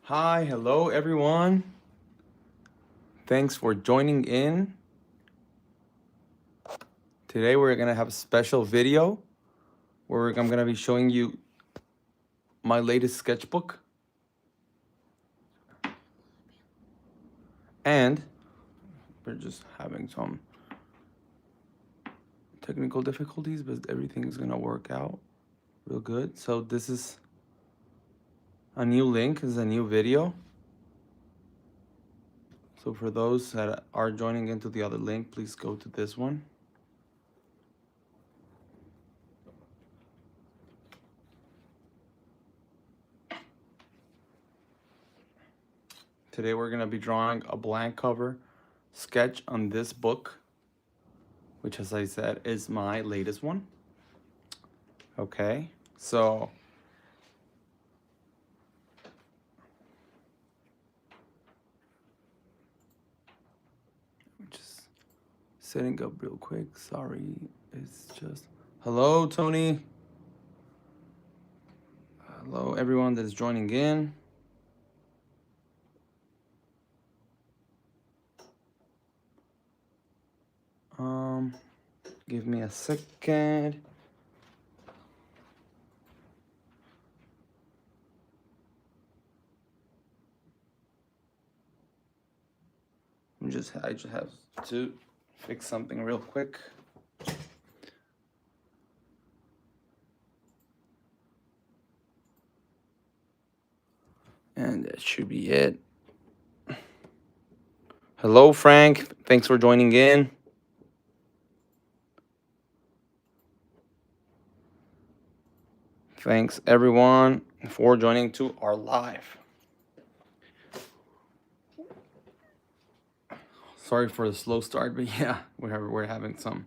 Hi, hello everyone. Thanks for joining in. Today we're gonna have a special video where I'm gonna be showing you my latest sketchbook. And we're just having some technical difficulties, but everything is gonna work out real good. So this is a new link, this is a new video. So for those that are joining into the other link, please go to this one. Today we're gonna be drawing a blank cover sketch on this book, which, as I said, is my latest one. Okay, so just setting up real quick. Sorry, it's just hello, Tony. Hello, everyone that is joining in. Give me a second. I just have to fix something real quick. And that should be it. Hello, Frank. Thanks for joining in. Thanks, everyone, for joining to our live. Sorry for the slow start, but yeah, we're having some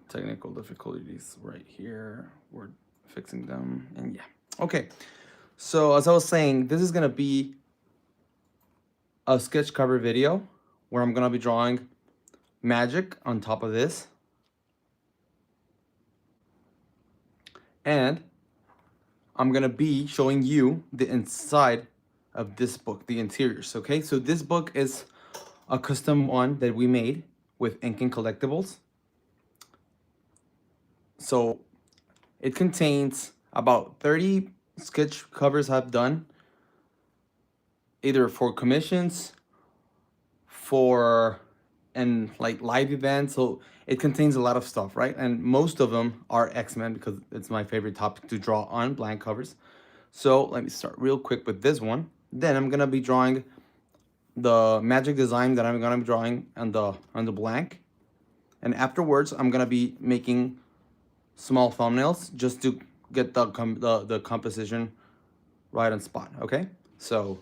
technical difficulties right here. We're fixing them, and yeah. Okay, so as I was saying, this is gonna be a sketch cover video where I'm gonna be drawing Magik on top of this. And I'm gonna be showing you the inside of this book, the interiors, okay? So this book is a custom one that we made with ink and collectibles. So it contains about 30 sketch covers I've done, either for commissions, and like live events. So it contains a lot of stuff, right? And most of them are X-Men because it's my favorite topic to draw on blank covers. So let me start real quick with this one. Then I'm gonna be drawing the Magik design that I'm gonna be drawing on the blank. And afterwards, I'm gonna be making small thumbnails just to get the composition right on spot. Okay, so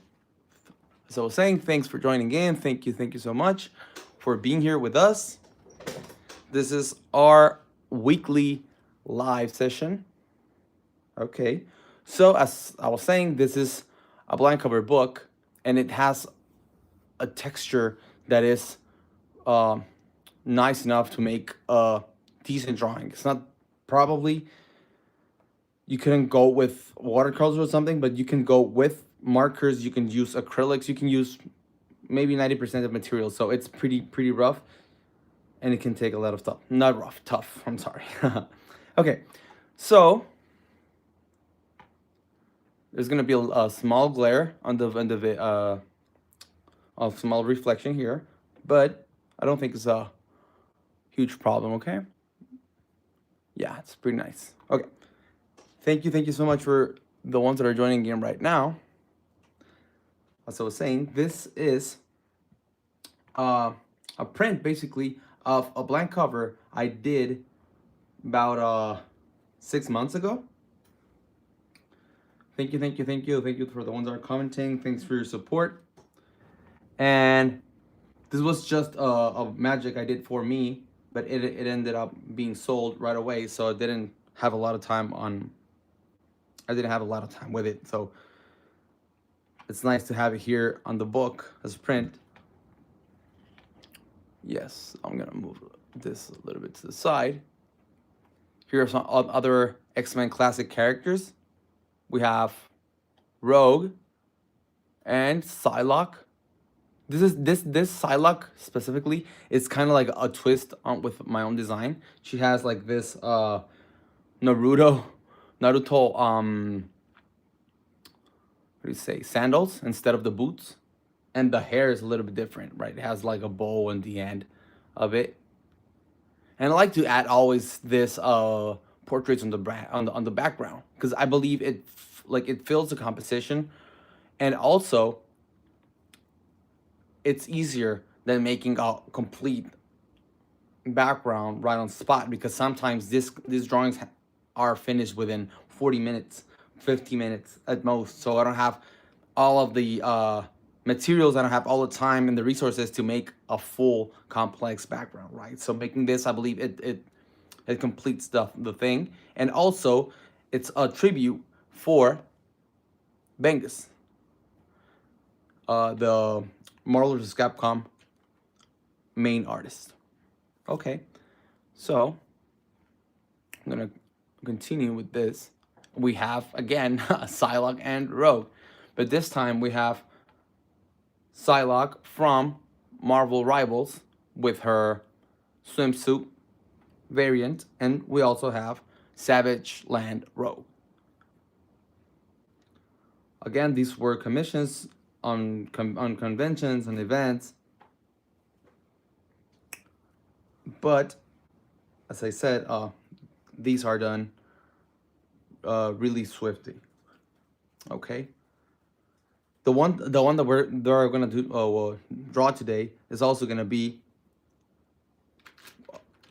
I was saying, thanks for joining in. Thank you so much for being here with us. This is our weekly live session. Okay, so as I was saying, this is a blank cover book, and it has a texture that is nice enough to make a decent drawing. It's not probably, you couldn't go with watercolors or something, but you can go with markers, you can use acrylics, you can use maybe 90% of material. So it's pretty rough, and it can take a lot of stuff. Not rough, tough, I'm sorry. Okay, so there's gonna be a small glare on a small reflection here, but I don't think it's a huge problem, okay? Yeah, it's pretty nice. Okay, thank you so much for the ones that are joining in right now. As I was saying, this is a print basically of a blank cover I did about 6 months ago. Thank you for the ones that are commenting. Thanks for your support. And this was just a Magik I did for me, but it ended up being sold right away, so I didn't have a lot of time with it. So it's nice to have it here on the book as print. Yes, I'm gonna move this a little bit to the side. Here are some other X-Men classic characters. We have Rogue, And Psylocke. This Psylocke specifically is kind of like a twist on with my own design. She has like this Naruto Naruto what do you say, sandals instead of the boots, and the hair is a little bit different, right? It has like a bow in the end of it. And I like to add always this portraits on the on the background because I believe like it fills the composition, and also it's easier than making a complete background right on spot, because sometimes these drawings are finished within 40 minutes, 50 minutes at most. So I don't have all of the materials, I don't have all the time and the resources to make a full complex background, right? So making this, I believe it completes the thing. And also it's a tribute for Bengus, the Marvel vs. Capcom main artist. Okay, so I'm gonna continue with this. We have again Psylocke and Rogue, but this time we have Psylocke from Marvel Rivals with her swimsuit variant, and we also have Savage Land Rogue. Again, these were commissions on conventions and events, but as I said, these are done really swiftly. Okay. The one that we're gonna do draw today is also gonna be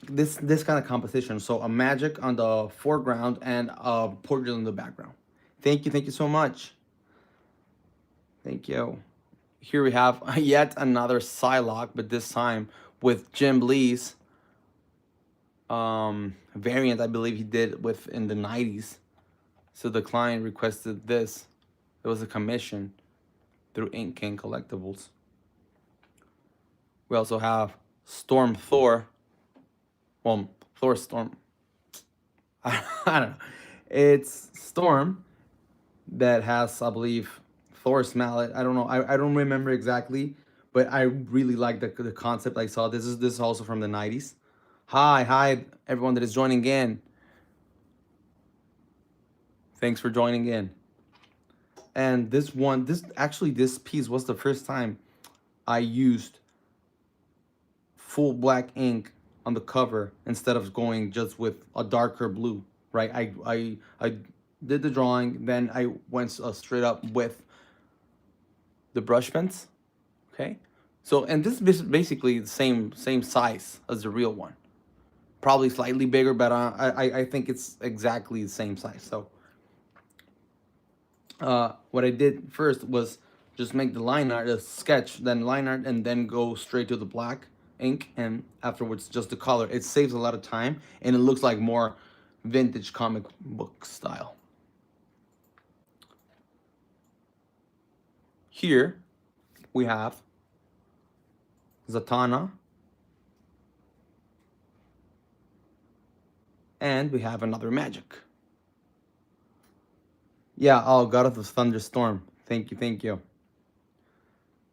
this kind of composition. So a Magik on the foreground and a portrait in the background. Thank you so much. Thank you. Here we have yet another Psylocke, but this time with Jim Lee's variant. I believe he did with in the 90s. So the client requested this. It was a commission through Ink King Collectibles. We also have Storm Thor. Well, Thor Storm. I don't know. It's Storm that has, I believe, Thor's mallet. I don't know. I don't remember exactly, but I really like the concept I saw. This is also from the 90s. Hi, everyone that is joining in. Thanks for joining in. And this piece was the first time I used full black ink on the cover instead of going just with a darker blue, right? I did the drawing, then I went straight up with the brush pens, okay? So, and this is basically the same size as the real one. Probably slightly bigger, but I think it's exactly the same size. So what I did first was just make the line art, a sketch, then line art, and then go straight to the black ink, and afterwards just the color. It saves a lot of time, and it looks like more vintage comic book style. Here we have Zatanna, and we have another Magik. Yeah, oh, God of the Thunderstorm. Thank you.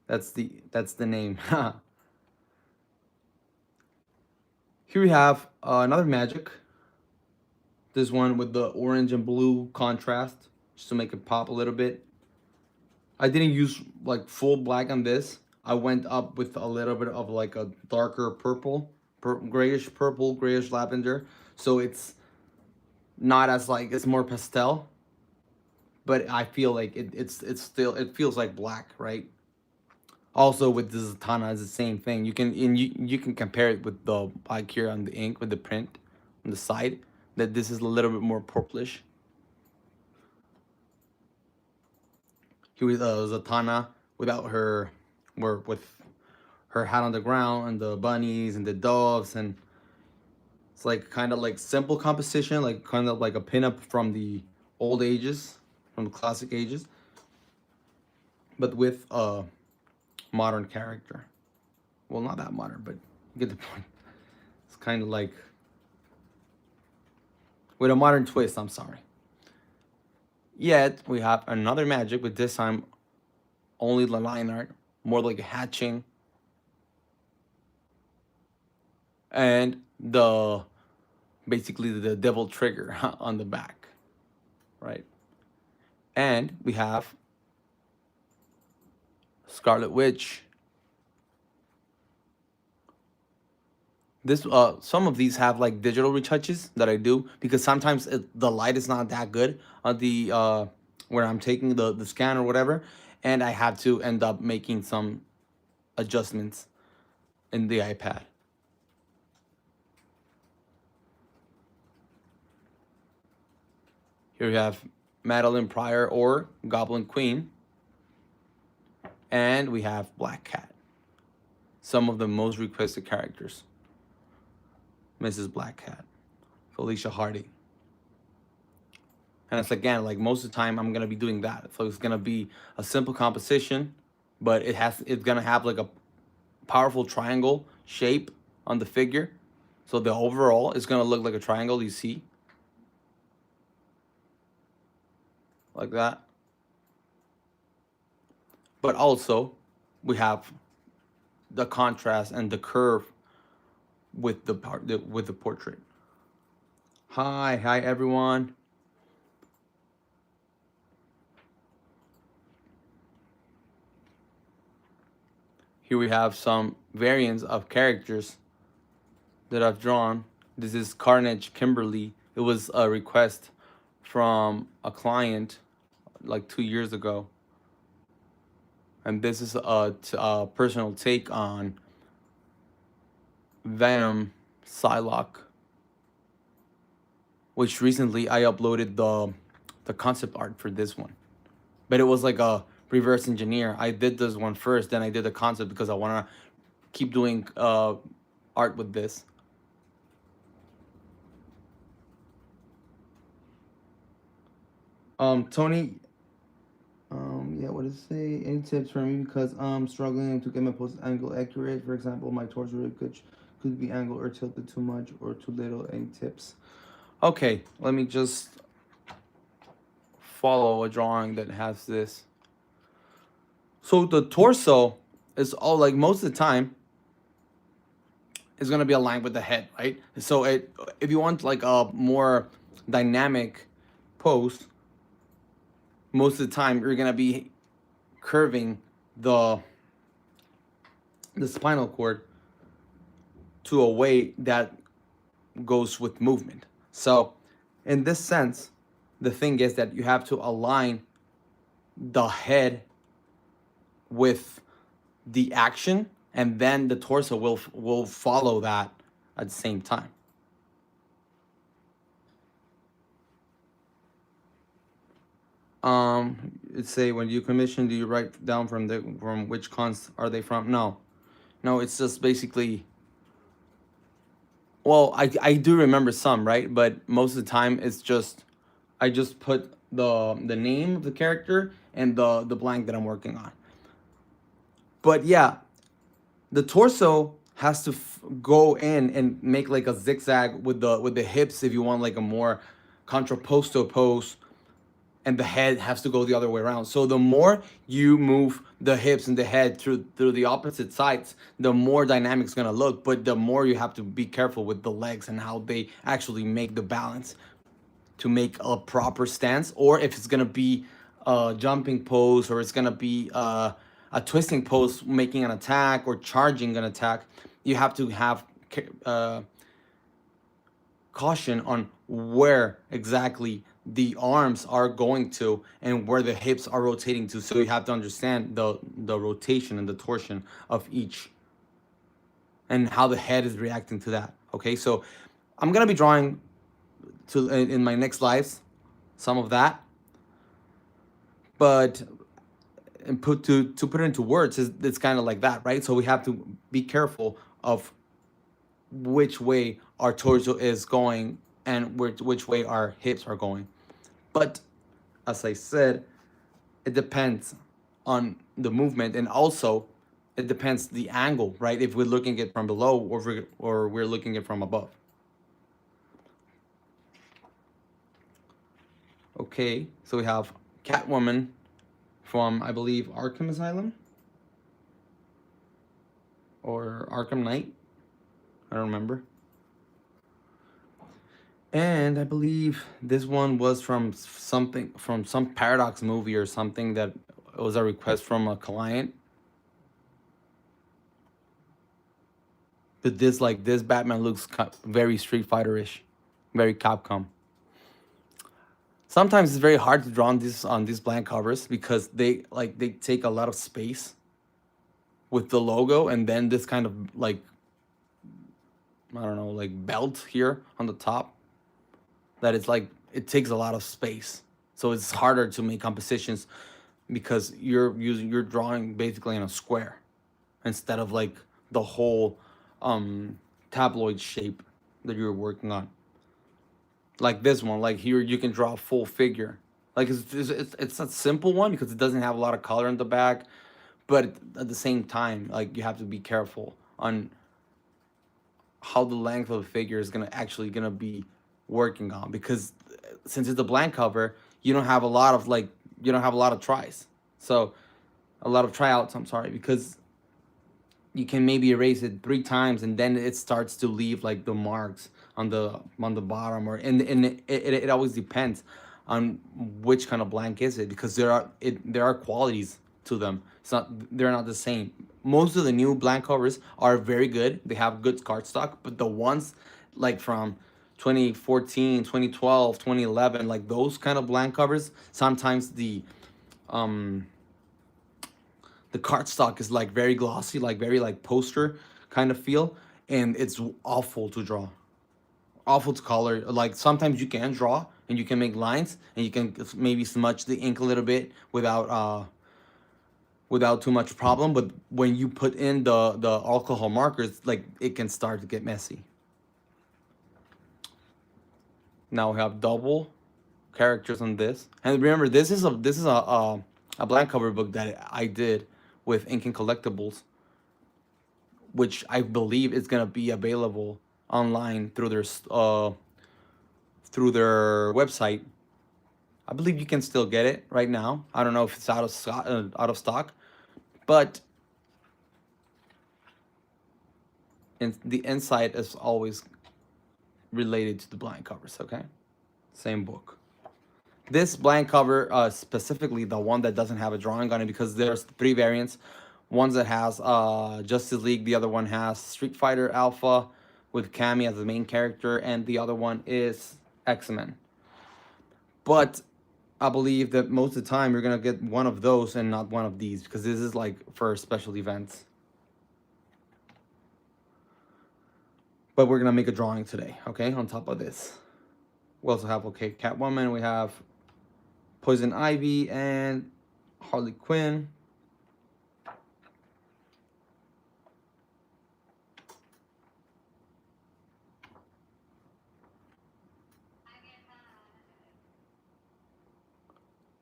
That's the name. Here we have another Magik. This one with the orange and blue contrast, just to make it pop a little bit. I didn't use like full black on this. I went up with a little bit of like a darker purple, grayish purple, grayish lavender. So it's not as like, it's more pastel, but I feel like it's still, it feels like black, right? Also with the Zatanna, it's the same thing. You can compare it with the black here on the ink with the print on the side. That this is a little bit more purplish. Here with Zatanna without her, with her hat on the ground and the bunnies and the doves, and it's like kind of like simple composition, like kind of like a pinup from the old ages, from the classic ages, but with a modern character. Well, not that modern, but you get the point. It's kind of like with a modern twist, I'm sorry. Yet we have another Magik, but this time only the line art, more like a hatching, and the basically the devil trigger on the back, right? And we have Scarlet Witch. This some of these have like digital retouches that I do because sometimes the light is not that good on the where I'm taking the scan or whatever, and I have to end up making some adjustments in the iPad. Here we have Madeline Pryor or Goblin Queen, and we have Black Cat. Some of the most requested characters. Mrs. Black Cat, Felicia Hardy. And it's again, like most of the time I'm gonna be doing that. So it's gonna be a simple composition, but it's gonna have like a powerful triangle shape on the figure. So the overall is gonna look like a triangle, you see. Like that. But also we have the contrast and the curve with with the portrait. Hi everyone. Here we have some variants of characters that I've drawn. This is Carnage Kimberly. It was a request from a client like 2 years ago. And this is a personal take on Venom Psylocke, which recently I uploaded the concept art for this one. But it was like a reverse engineer. I did this one first, then I did the concept because I want to keep doing art with this. Tony, yeah, what does it say? Any tips for me because I'm struggling to get my post angle accurate? For example, my torso could be angled or tilted too much or too little. Any tips? Okay, let me just follow a drawing that has this. So the torso is all like most of the time is gonna be aligned with the head, right? So if you want like a more dynamic pose, most of the time you're gonna be curving the spinal cord to a way that goes with movement. So in this sense, the thing is that you have to align the head with the action, and then the torso will follow that at the same time. It's say when you commission, do you write down from which cons are they from? No, it's just basically. Well, I do remember some, right? But most of the time it's just I just put the name of the character and the blank that I'm working on. But yeah, the torso has to go in and make like a zigzag with the hips if you want like a more contrapposto pose, and the head has to go the other way around. So the more you move the hips and the head through the opposite sides, the more dynamic it's gonna look. But the more you have to be careful with the legs and how they actually make the balance to make a proper stance, or if it's gonna be a jumping pose or it's gonna be a twisting pose, making an attack or charging an attack. You have to have caution on where exactly the arms are going to and where the hips are rotating to. So you have to understand the rotation and the torsion of each and how the head is reacting to that. Okay, so I'm gonna be drawing to in my next lives some of that, but and to put it into words is it's kind of like that, right? So we have to be careful of which way our torso is going and which way our hips are going. But as I said, it depends on the movement, and also it depends the angle, right? If we're looking at it from below or we're looking at it from above. Okay, so we have Catwoman from, I believe, Arkham Asylum or Arkham Knight. I don't remember. And I believe this one was from something, from some Paradox movie or something, that it was a request from a client. But this Batman looks very Street Fighter-ish, very Capcom. Sometimes it's very hard to draw on these blank covers because they take a lot of space with the logo, and then this kind of like, I don't know, like belt here on the top, that it's like it takes a lot of space. So it's harder to make compositions because you're drawing basically in a square instead of like the whole tabloid shape that you're working on. Like this one, like here you can draw a full figure. Like it's a simple one because it doesn't have a lot of color in the back, but at the same time, like you have to be careful on how the length of the figure is gonna be working on, because since it's a blank cover, you don't have a lot of like you don't have a lot of tries. So a lot of tryouts, I'm sorry, because you can maybe erase it 3 times and then it starts to leave like the marks on the bottom, or and it always depends on which kind of blank is it, because there are qualities to them. It's not They're not the same. Most of the new blank covers are very good. They have good cardstock, but the ones like from 2014, 2012, 2011, like those kind of blank covers, sometimes um the cardstock is like very glossy, like very like poster kind of feel, and it's awful to draw, awful to color. Like sometimes you can draw and you can make lines and you can maybe smudge the ink a little bit without too much problem, but when you put in the alcohol markers, like it can start to get messy. Now we have double characters on this, and remember, this is a blank cover book that I did with Ink and Collectibles, which I believe is gonna be available online through their website. I believe you can still get it right now. I don't know if it's out of stock, but the inside is always related to the blank covers. Okay, same book. This blank cover, specifically the one that doesn't have a drawing on it, because there's 3 variants. One that has Justice League, the other one has Street Fighter Alpha with Cammy as the main character, and the other one is X-Men. But I believe that most of the time you're gonna get one of those and not one of these, because this is like for special events. But we're gonna make a drawing today, okay? On top of this, we also have, okay, Catwoman. We have Poison Ivy and Harley Quinn.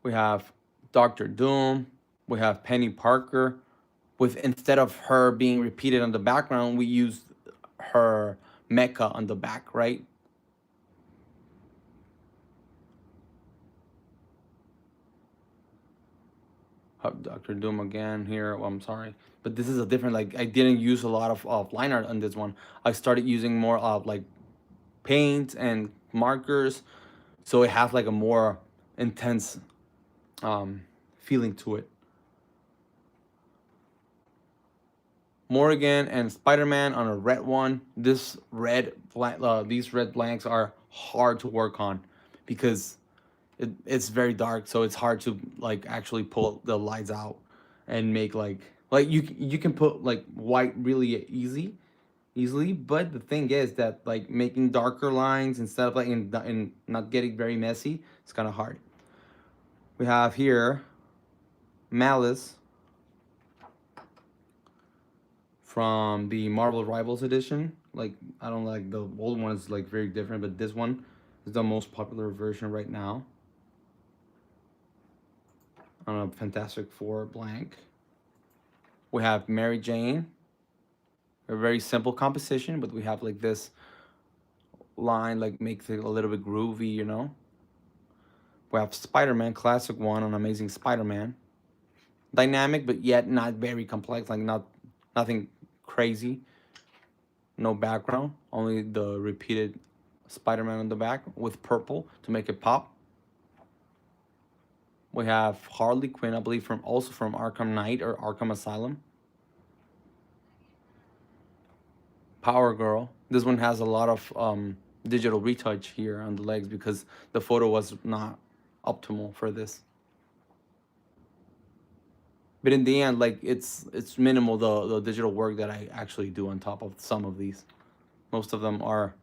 We have Doctor Doom. We have Penny Parker. With, instead of her being repeated on the background, we use her mecha on the back, right? Doctor Doom again here. Oh, I'm sorry, but this is a different. Like, I didn't use a lot of line art on this one. I started using more of like paint and markers, so it has like a more intense feeling to it. Morrigan and Spider-Man on a red one. These red blanks are hard to work on because it's very dark, so it's hard to like actually pull the lights out and make like you can put like white really easily, but the thing is that like making darker lines instead of like in not getting very messy, it's kind of hard. We have here Malice from the Marvel Rivals edition. Like, I don't like the old one, is like very different, but this one is the most popular version right now. On a Fantastic Four blank. We have Mary Jane. A very simple composition, but we have like this line, like makes it a little bit groovy, you know. We have Spider-Man, classic one on Amazing Spider-Man. dynamic, but yet not very complex, like nothing crazy. No background, only the repeated Spider-Man on the back with purple to make it pop. We have Harley Quinn, I believe, from also from Arkham Knight or Arkham Asylum. Power Girl. This one has a lot of digital retouch here on the legs because the photo was not optimal for this. But in the end, like it's minimal the digital work that I actually do on top of some of these. Most of them are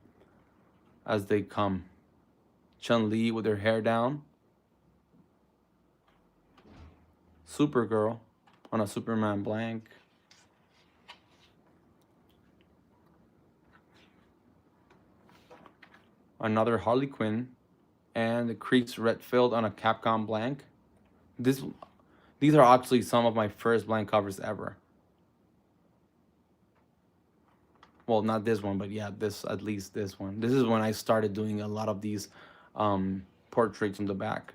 as they come. Chun-Li with her hair down. Supergirl on a Superman blank. Another Harley Quinn, and the Creeks Redfield on a Capcom blank. This, these are actually some of my first blank covers ever. Well, not this one, but yeah, this at least this one. This is when I started doing a lot of these portraits on the back.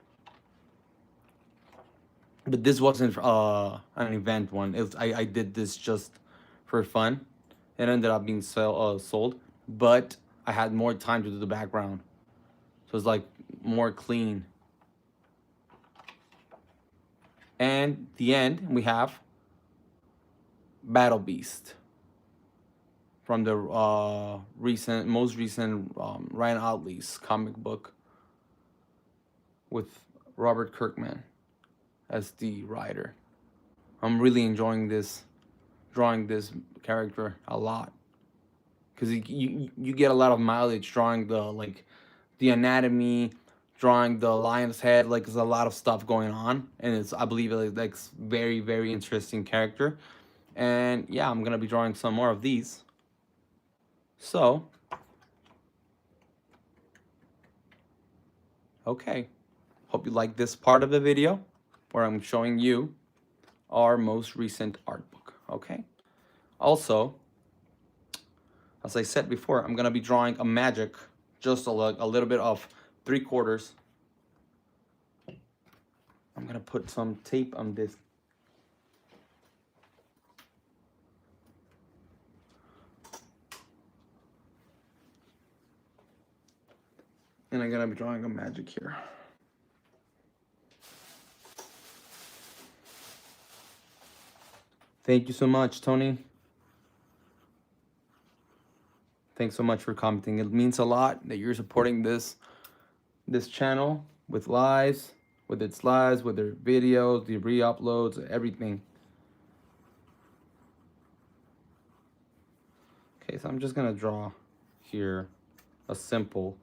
But this wasn't an event one. I did this just for fun. It ended up being sold, but I had more time to do the background, so it's like more clean. And the end, we have Battle Beast from the most recent Ryan Otley's comic book with Robert Kirkman as the writer. I'm really enjoying this, drawing this character a lot, because you get a lot of mileage drawing the anatomy, drawing the lion's head. Like there's a lot of stuff going on, and it's, I believe, like very interesting character. And yeah, I'm gonna be drawing some more of these. So okay, hope you like this part of the video where I'm showing you our most recent art book. Okay, also, as I said before, I'm gonna be drawing a Magik, just a little bit of 3/4. I'm gonna put some tape on this. And I'm gonna be drawing a Magik here. Thank you so much, Tony. Thanks so much for commenting. It means a lot that you're supporting this channel with lives, with its lives, with their videos, the re-uploads, everything. Okay, so I'm just gonna draw here a simple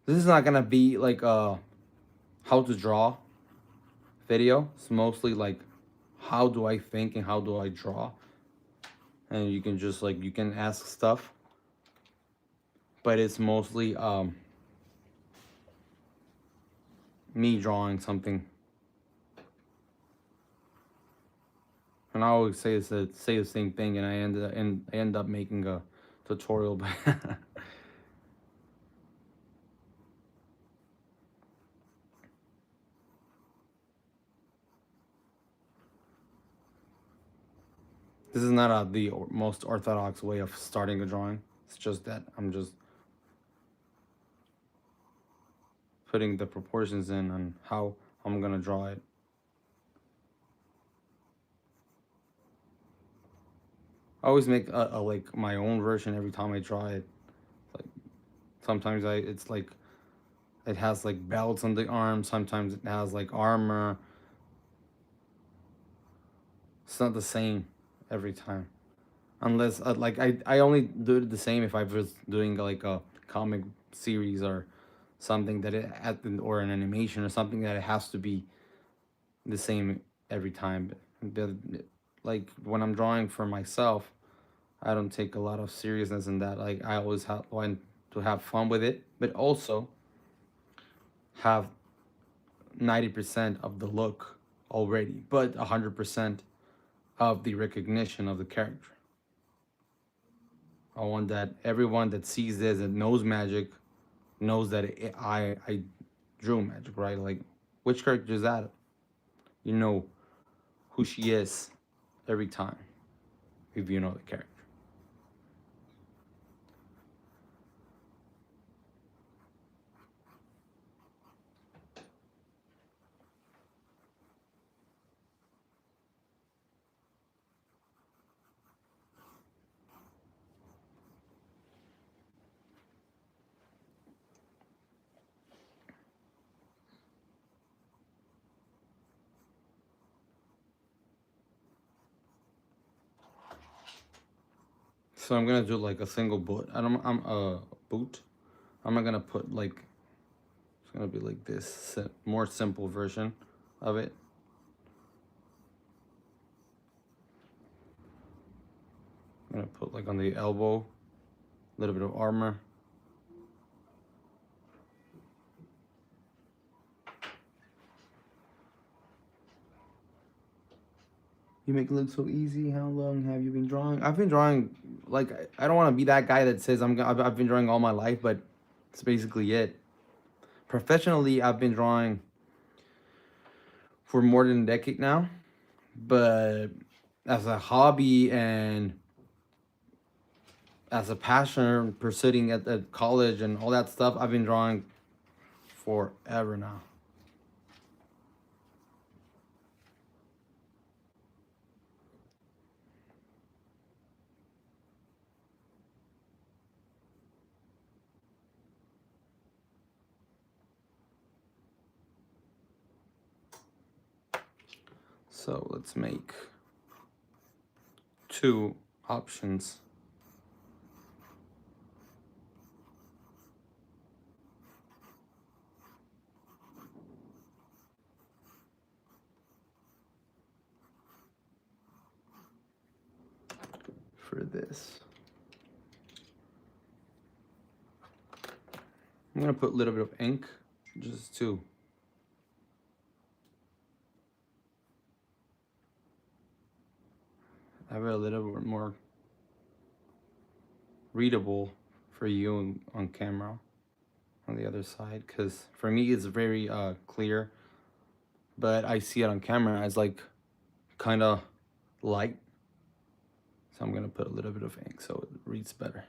this is not gonna be like a how to draw video. It's mostly like how do I think and how do I draw, and you can just like you can ask stuff, but it's mostly me drawing something. And I always say the same thing, and I end up making a tutorial. This is not the most orthodox way of starting a drawing. It's just that I'm just putting the proportions in on how I'm gonna draw it. I always make a like my own version every time I draw it. Like sometimes it's like it has like belts on the arms. Sometimes it has like armor. It's not the same every time, unless like I only do it the same if I was doing like a comic series or something that or an animation or something that it has to be the same every time. But like when I'm drawing for myself, I don't take a lot of seriousness in that. Like I always want to have fun with it, but also have 90% of the look already, but 100% of the recognition of the character. I want that everyone that sees this and knows Magik knows that I drew Magic, right? Like, which character is that? You know who she is every time if you know the character. So I'm gonna do like a single boot. I'm a boot. I'm not gonna put like, it's gonna be like this more simple version of it. I'm gonna put like on the elbow, a little bit of armor. You make it look so easy. How long have you been drawing? I've been drawing, like, I don't want to be that guy that says I've been drawing all my life, but it's basically it. Professionally, I've been drawing for more than a decade now, but as a hobby and as a passion pursuing at college and all that stuff, I've been drawing forever now. So let's make two options. For this, I'm gonna put a little bit of ink, just to have it a little bit more readable for you on camera on the other side, because for me it's very clear, but I see it on camera as like kind of light. So I'm gonna put a little bit of ink so it reads better.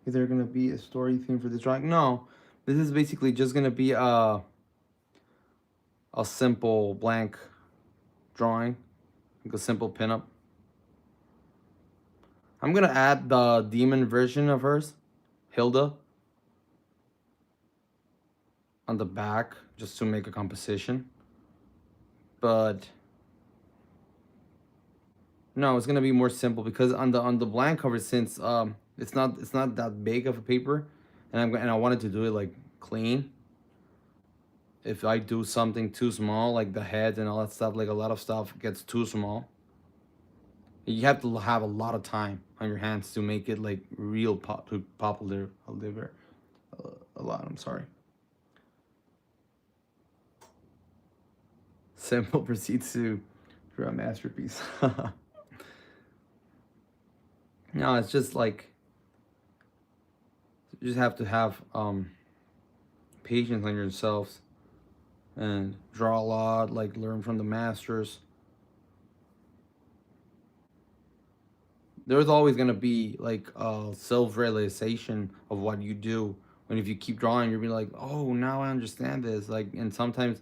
Is there gonna be a story theme for this drawing? No, this is basically just gonna be a simple blank drawing, like a simple pinup. I'm gonna add the demon version of hers, Hilda, on the back just to make a composition. But no, it's gonna be more simple because on the blank cover, since it's not that big of a paper, and I wanted to do it like clean. If I do something too small, like the head and all that stuff, like a lot of stuff gets too small. You have to have a lot of time on your hands to make it like real popular. A lot. I'm sorry. Simple proceeds to draw a masterpiece. No, it's just like you just have to have patience on yourselves and draw a lot, like learn from the masters. There's always gonna be like a self-realization of what you do. When if you keep drawing, you'll be like, oh, now I understand this. Like, and sometimes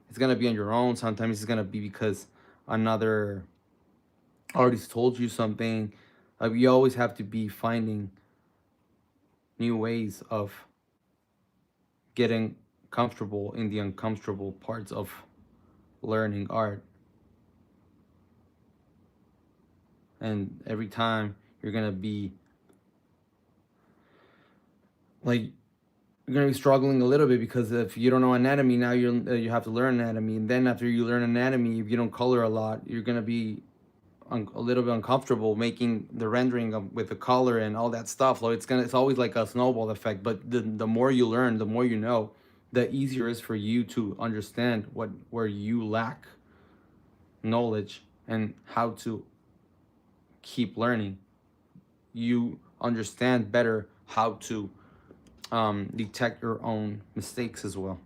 it's gonna be on your own. Sometimes it's gonna be because another artist told you something. Like, you always have to be finding new ways of getting comfortable in the uncomfortable parts of learning art. And every time you're gonna be like, you're gonna be struggling a little bit because if you don't know anatomy, now you have to learn anatomy, and then after you learn anatomy, if you don't color a lot, you're gonna be a little bit uncomfortable making the rendering of, with the color and all that stuff. So it's always like a snowball effect. But the more you learn, the more you know, the easier it is for you to understand where you lack knowledge and how to keep learning. You understand better how to detect your own mistakes as well.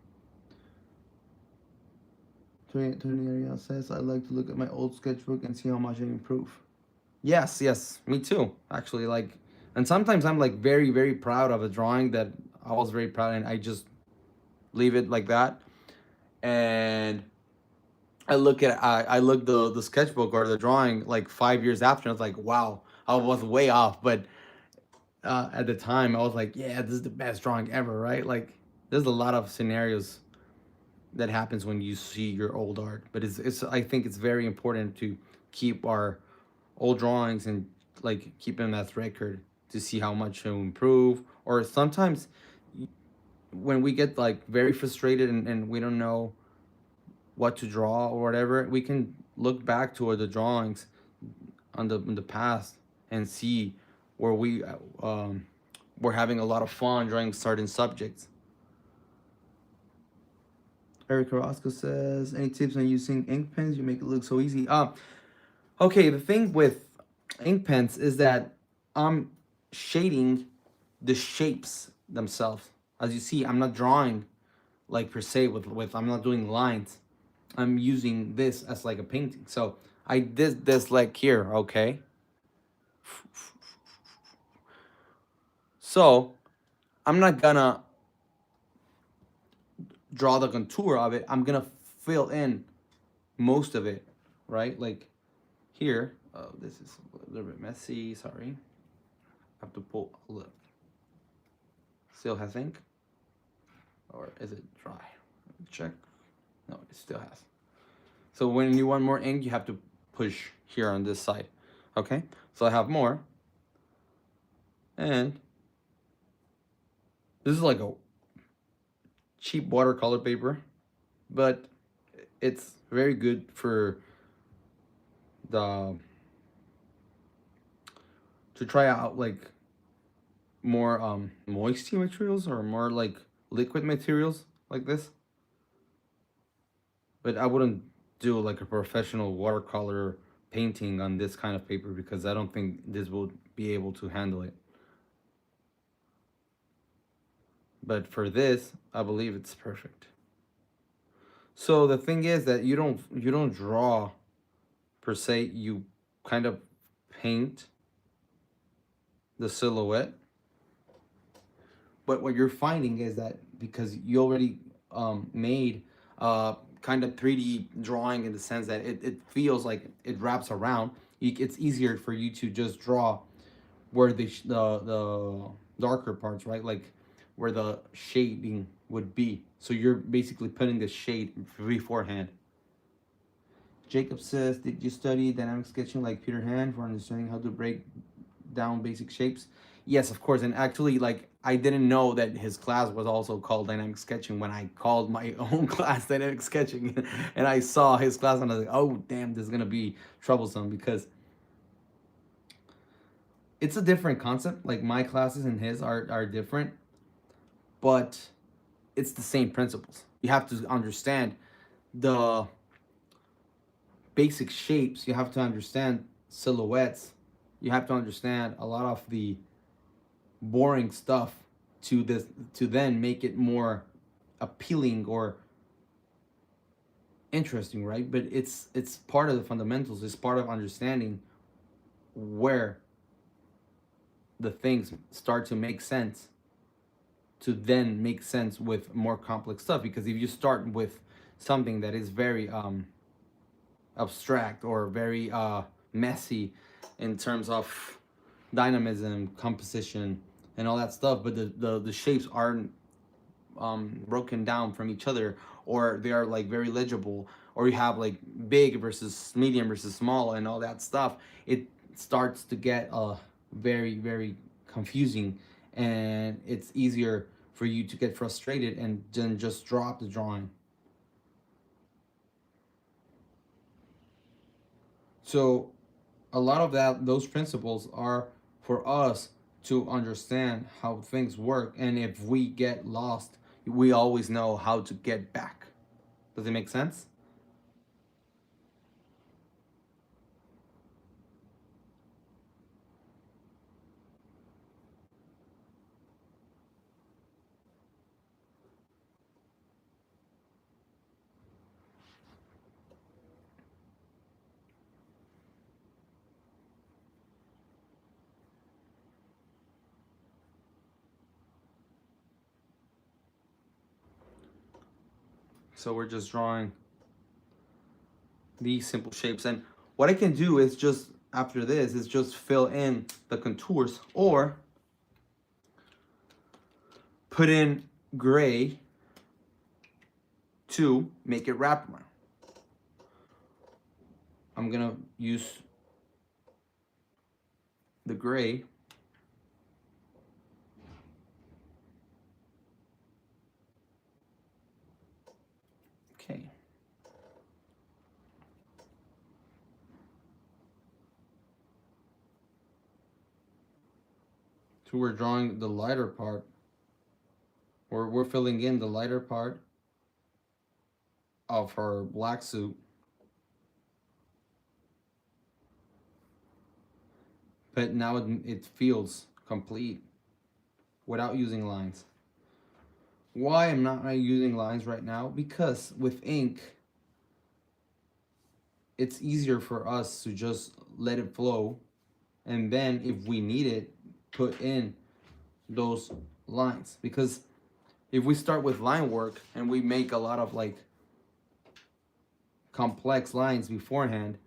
Tony Ariel says, I like to look at my old sketchbook and see how much I improve. Yes, yes, me too. Actually, like, and sometimes I'm like very, very proud of a drawing that I was very proud, and I just leave it like that. And I look the sketchbook or the drawing like 5 years after, and it's like, wow, I was way off. But at the time, I was like, yeah, this is the best drawing ever, right? Like, there's a lot of scenarios that happens when you see your old art. But it's I think it's very important to keep our old drawings and like keep them as record to see how much to improve. Or sometimes when we get like very frustrated and we don't know what to draw or whatever, we can look back to the drawings in the past and see where we were having a lot of fun drawing certain subjects. Eric Carrasco says, any tips on using ink pens? You make it look so easy. Okay, the thing with ink pens is that I'm shading the shapes themselves. As you see, I'm not drawing like per se with I'm not doing lines. I'm using this as like a painting. So I did this like here, okay? So I'm not gonna draw the contour of it. I'm gonna fill in most of it, right? Like here, this is a little bit messy, sorry. I have to pull a little. Still has ink? Or is it dry? Check. No, it still has. So when you want more ink, you have to push here on this side. Okay? So I have more. And this is like a cheap watercolor paper, but it's very good for the to try out like more moisty materials or more like liquid materials like this. But I wouldn't do like a professional watercolor painting on this kind of paper because I don't think this will be able to handle it. But for this, I believe it's perfect. So the thing is that you don't draw per se, you kind of paint the silhouette. But what you're finding is that because you already made kind of 3D drawing in the sense that it feels like it wraps around, it's easier for you to just draw where the darker parts, right? Like where the shading would be. So you're basically putting the shade beforehand. Jacob says, did you study dynamic sketching like Peter Hand for understanding how to break down basic shapes? Yes, of course. And actually, like, I didn't know that his class was also called dynamic sketching when I called my own class dynamic sketching. And I saw his class and I was like, oh, damn, this is going to be troublesome because it's a different concept. Like, my classes and his are different, but it's the same principles. You have to understand the basic shapes, you have to understand silhouettes, you have to understand a lot of the boring stuff to then make it more appealing or interesting, right? But it's part of the fundamentals, it's part of understanding where the things start to make sense to then make sense with more complex stuff. Because if you start with something that is very abstract or very messy in terms of dynamism, composition, and all that stuff, but the shapes aren't broken down from each other, or they are like very legible, or you have like big versus medium versus small and all that stuff, it starts to get very, very confusing, and it's easier for you to get frustrated and then just drop the drawing. So a lot of those principles are for us to understand how things work, and if we get lost, we always know how to get back. Does it make sense? So we're just drawing these simple shapes. And what I can do is just, after this, is just fill in the contours or put in gray to make it wrap around. I'm gonna use the gray okay. So we're drawing the lighter part, or we're filling in the lighter part of her black suit. But now it feels complete without using lines. Why I'm not using lines right now? Because with ink, it's easier for us to just let it flow, and then if we need it, put in those lines. Because if we start with line work and we make a lot of like complex lines beforehand,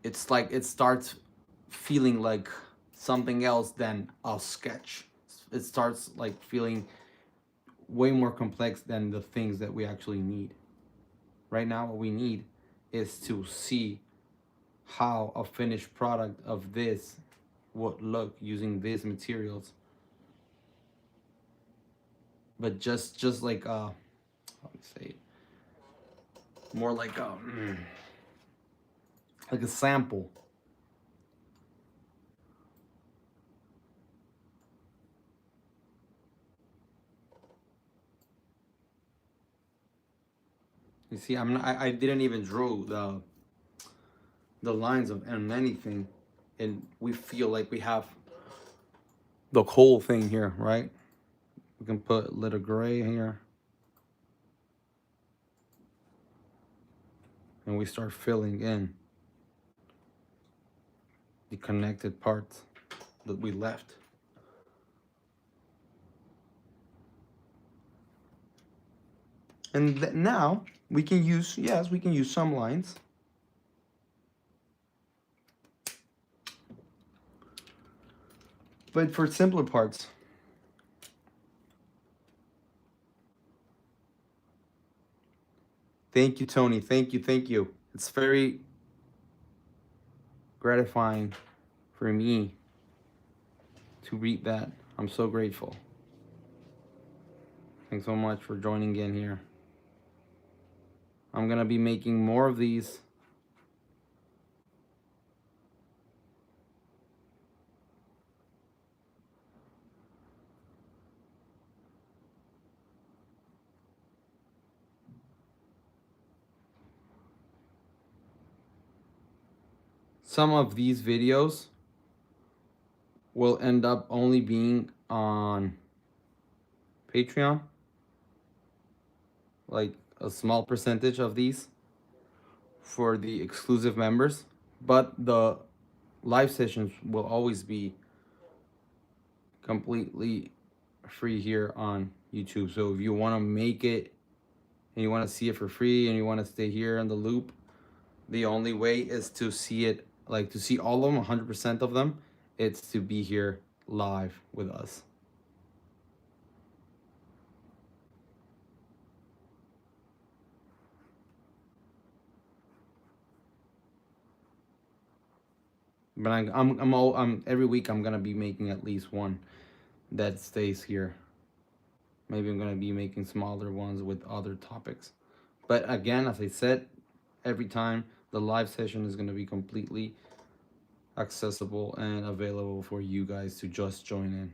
it's like it starts feeling like something else than a sketch. It starts like feeling way more complex than the things that we actually need. Right now, what we need is to see how a finished product of this would look using these materials. But just like how do you say it? More like a sample. You see, I didn't even draw the lines of and anything, and we feel like we have the whole thing here, right? We can put a little gray here, and we start filling in the connected parts that we left. And now we can use, yes, we can use some lines. But for simpler parts, thank you, Tony. Thank you, thank you. It's very gratifying for me to read that. I'm so grateful. Thanks so much for joining in here. I'm gonna be making more of these. Some of these videos will end up only being on Patreon, like a small percentage of these for the exclusive members, but the live sessions will always be completely free here on YouTube. So if you want to make it and you want to see it for free and you want to stay here in the loop, the only way is to see it, like to see all of them, 100% of them, it's to be here live with us. But I'm every week I'm gonna be making at least one that stays here. Maybe I'm gonna be making smaller ones with other topics. But again, as I said, every time the live session is gonna be completely accessible and available for you guys to just join in.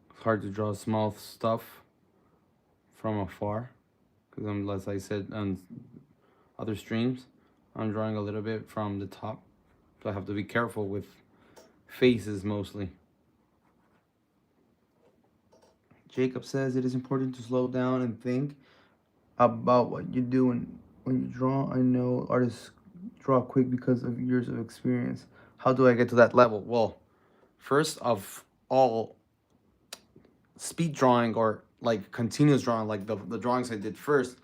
It's hard to draw small stuff from afar because I'm, as I said on other streams, I'm drawing a little bit from the top, so I have to be careful with faces mostly. Jacob says it is important to slow down and think about what you do when you draw. I know artists draw quick because of years of experience. How do I get to that level? Well, first of all, speed drawing or like continuous drawing, like the drawings I did first,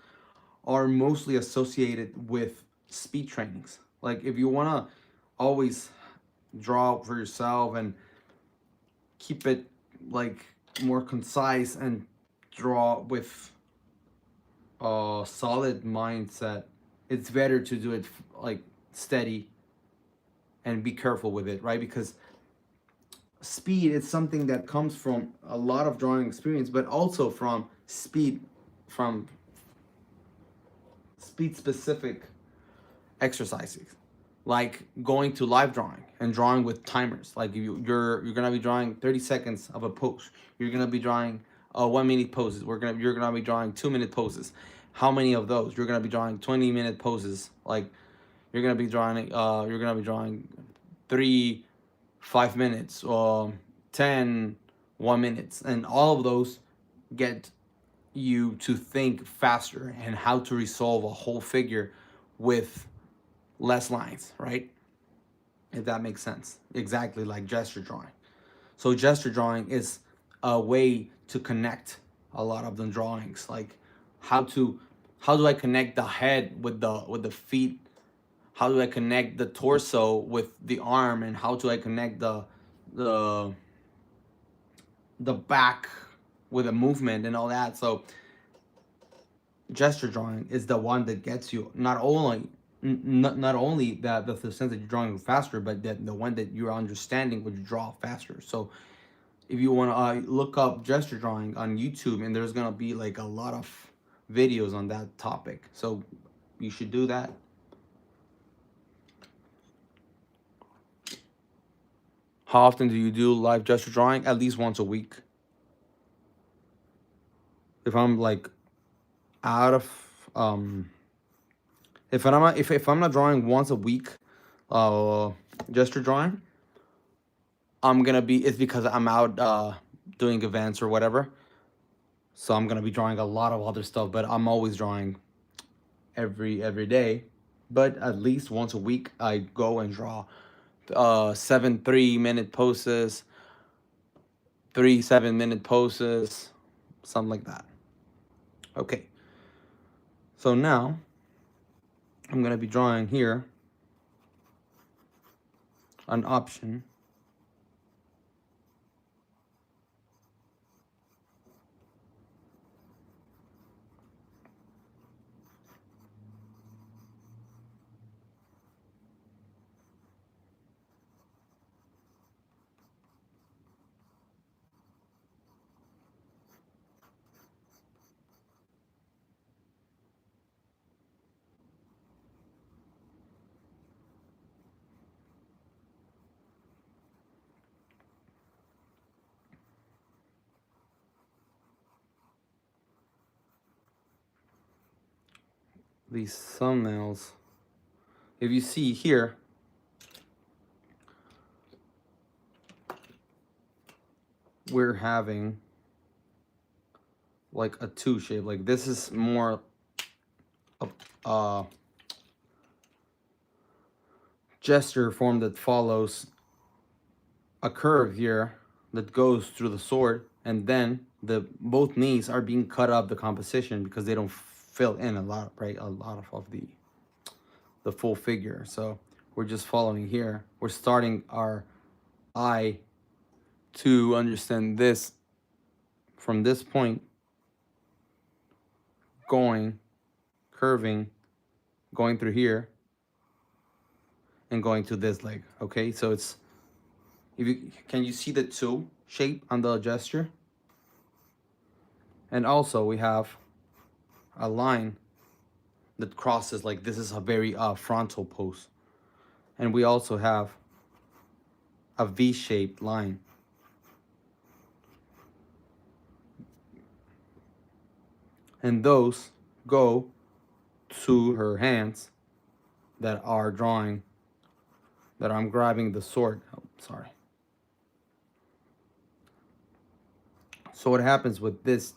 are mostly associated with speed trainings. Like if you want to always draw for yourself and keep it like more concise and draw with a solid mindset, it's better to do it like steady and be careful with it, right? Because speed is something that comes from a lot of drawing experience, but also from speed specific exercises, like going to live drawing and drawing with timers. Like you're gonna be drawing 30 seconds of a pose. You're gonna be drawing 1 minute poses. You're gonna be drawing 2 minute poses. How many of those? You're gonna be drawing 20-minute poses. Like you're gonna be drawing 3 5 minutes or 10 1 minutes, and all of those get you to think faster and how to resolve a whole figure with less lines, right? If that makes sense. Exactly like gesture drawing. So gesture drawing is a way to connect a lot of the drawings, like how do I connect the head with the feet? How do I connect the torso with the arm, and how do I connect the the back with a movement and all that? So gesture drawing is the one that gets you not only that the sense that you're drawing faster, but that the one that you're understanding when you draw faster. So if you want to look up gesture drawing on YouTube, and there's gonna be like a lot of videos on that topic, so you should do that. How often do you do live gesture drawing? At least once a week. If I'm like out of if I'm not drawing once a week, uh, gesture drawing, I'm gonna be it's because I'm out doing events or whatever. So I'm gonna be drawing a lot of other stuff, but I'm always drawing every day. But at least once a week, I go and draw 7 3-minute poses, 3 7-minute poses, something like that. Okay. So now I'm gonna be drawing here an option. These thumbnails. If you see here, we're having like a two shape. Like this is more of a gesture form that follows a curve here that goes through the sword, and then the both knees are being cut up the composition because they don't fill in a lot, right? A lot of the full figure. So we're just following here. We're starting our eye to understand this from this point, going, curving, going through here, and going to this leg. Okay, so it's if you can you see the two shape on the gesture? And also we have a line that crosses, like this is a very frontal pose. And we also have a V-shaped line. And those go to her hands that are drawing, that I'm grabbing the sword. Oh, sorry. So what happens with this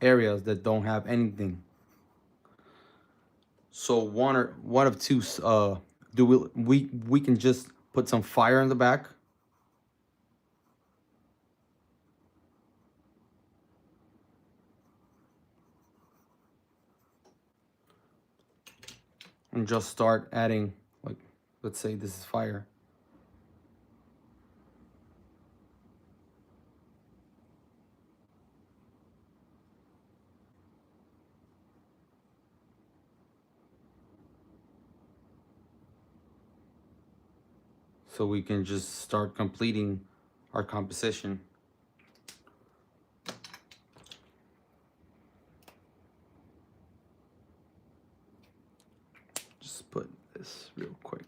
areas that don't have anything? So one of two, do we can just put some fire in the back and just start adding, like, let's say this is fire. So we can just start completing our composition. Just put this real quick.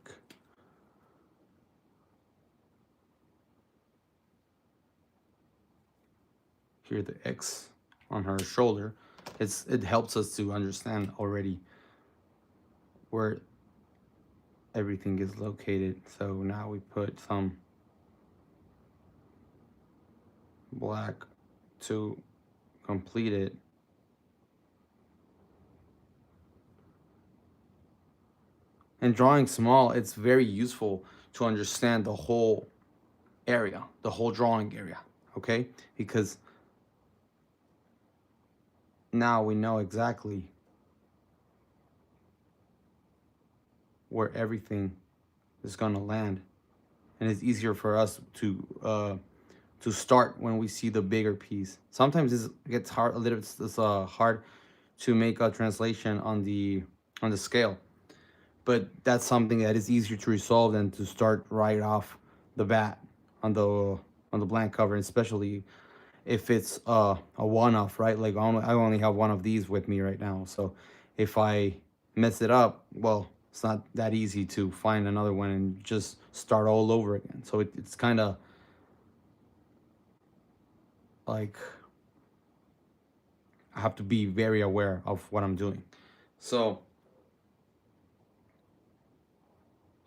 Here the X on her shoulder. It helps us to understand already where everything is located. So now we put some black to complete it. And drawing small, it's very useful to understand the whole area, the whole drawing area, okay? Because now we know exactly where everything is gonna land, and it's easier for us to start when we see the bigger piece. Sometimes it gets hard, a little bit hard to make a translation on the scale, but that's something that is easier to resolve than to start right off the bat on the blank cover, especially if it's a one-off, right? Like I only have one of these with me right now, so if I mess it up, well, it's not that easy to find another one and just start all over again. So it's kind of like I have to be very aware of what I'm doing. So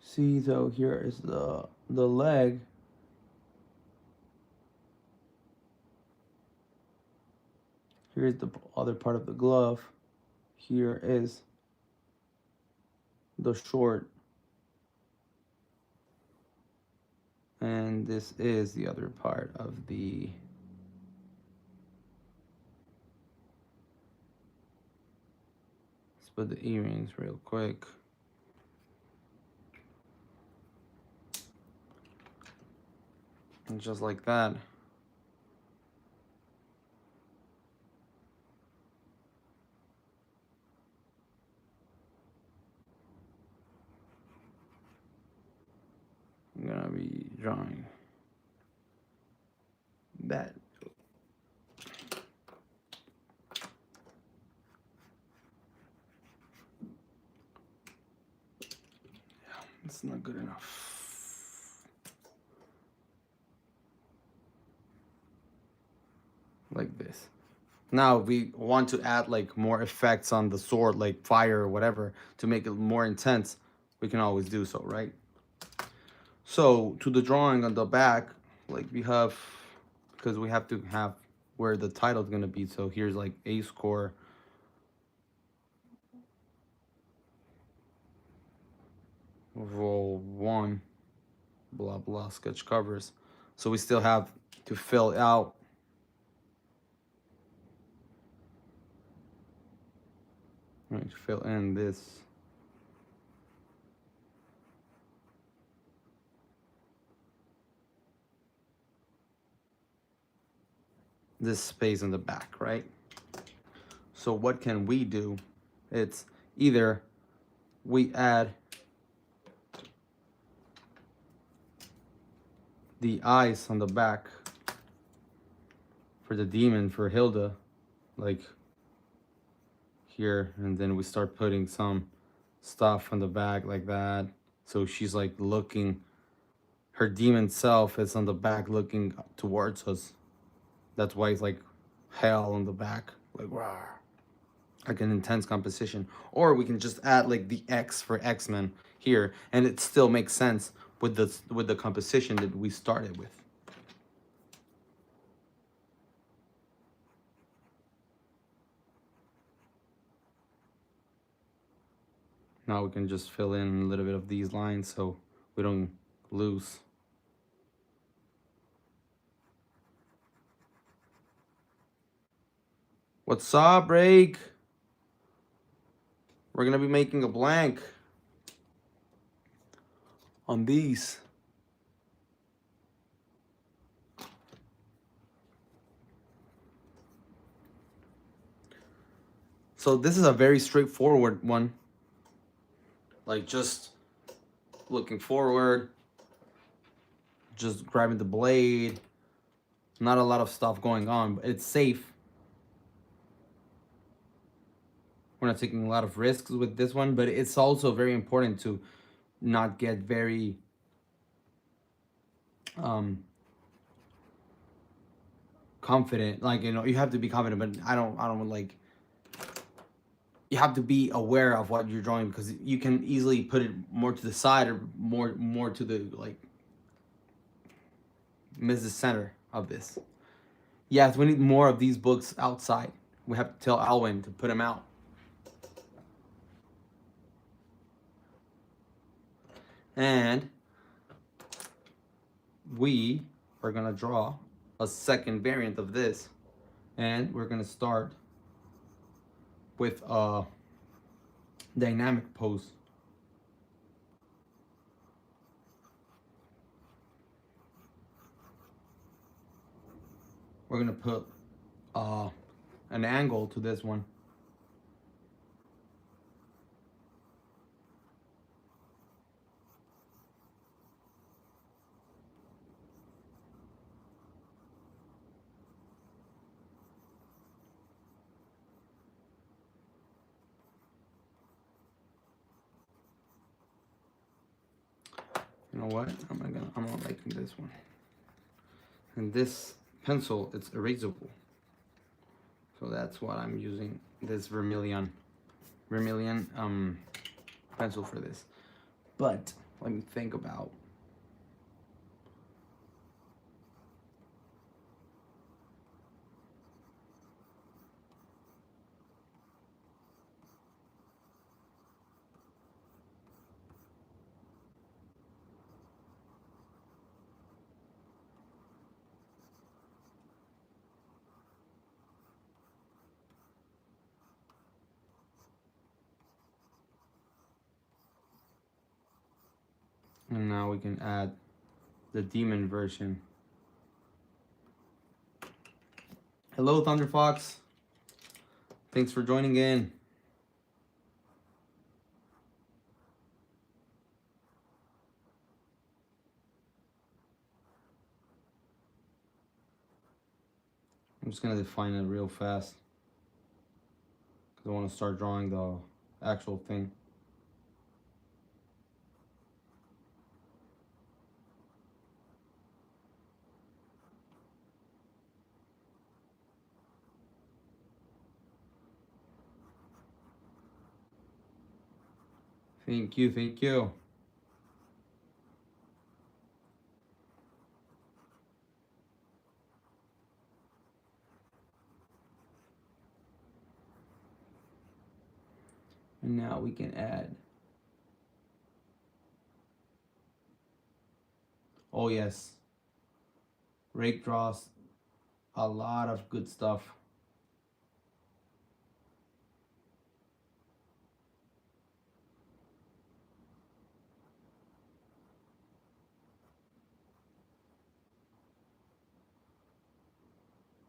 see, so here is the leg. Here's the other part of the glove. Here is the short. And this is the other part of the let's put the earrings real quick. And just like that. I'm gonna be drawing that. Yeah, it's not good enough. Like this. Now we want to add like more effects on the sword, like fire or whatever, to make it more intense. We can always do so, right? So to the drawing on the back, like we have, because we have to have where the title is gonna be. So here's like AceCore Vol 1, blah blah sketch covers. So we still have to fill out right, fill in this space in the back, right? So what can we do? It's either we add the eyes on the back for the demon, for Hilda, like here, and then we start putting some stuff on the back like that. So she's like looking, her demon self is on the back looking towards us. That's why it's like hell on the back, like rah, like an intense composition. Or we can just add like the X for X-Men here, and it still makes sense with the composition that we started with. Now we can just fill in a little bit of these lines so we don't lose. What's up, Rake? We're gonna be making a blank on these. So this is a very straightforward one. Like just looking forward, just grabbing the blade. Not a lot of stuff going on, but it's safe. We're not taking a lot of risks with this one, but it's also very important to not get very confident. Like, you know, you have to be confident, but I don't like, you have to be aware of what you're drawing, because you can easily put it more to the side or more to the, like, miss the center of this. Yes, we need more of these books outside. We have to tell Alwyn to put them out. And we are gonna draw a second variant of this, and we're gonna start with a dynamic pose. We're gonna put an angle to this one. You know what? I'm not liking this one. And this pencil, it's erasable. So that's what I'm using this vermilion pencil for this. But let me think about. And now we can add the demon version. Hello, Thunder Fox. Thanks for joining in. I'm just gonna define it real fast, because I want to start drawing the actual thing. Thank you, thank you. And now we can add. Oh yes. Rake draws a lot of good stuff.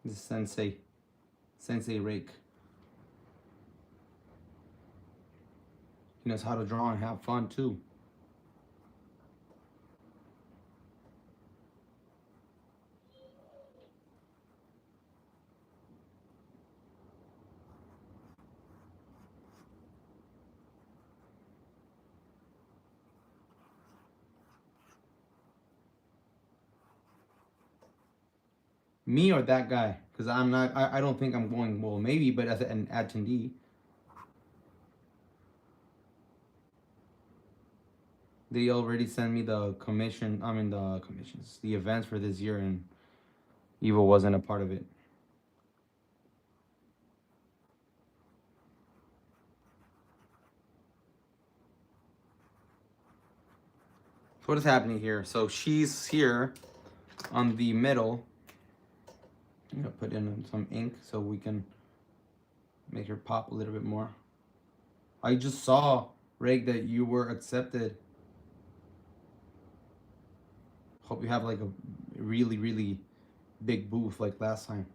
This is Sensei Rake. He knows how to draw and have fun too. Me or that guy? Because I'm not, I don't think I'm going, well, maybe, but as an attendee. They already sent me the commission, the commissions, the events for this year, and Evo wasn't a part of it. what is happening here? So she's here on the middle. I'm gonna put in some ink so we can make her pop a little bit more. I just saw, Reg, that you were accepted. Hope you have like a really, really big booth like last time.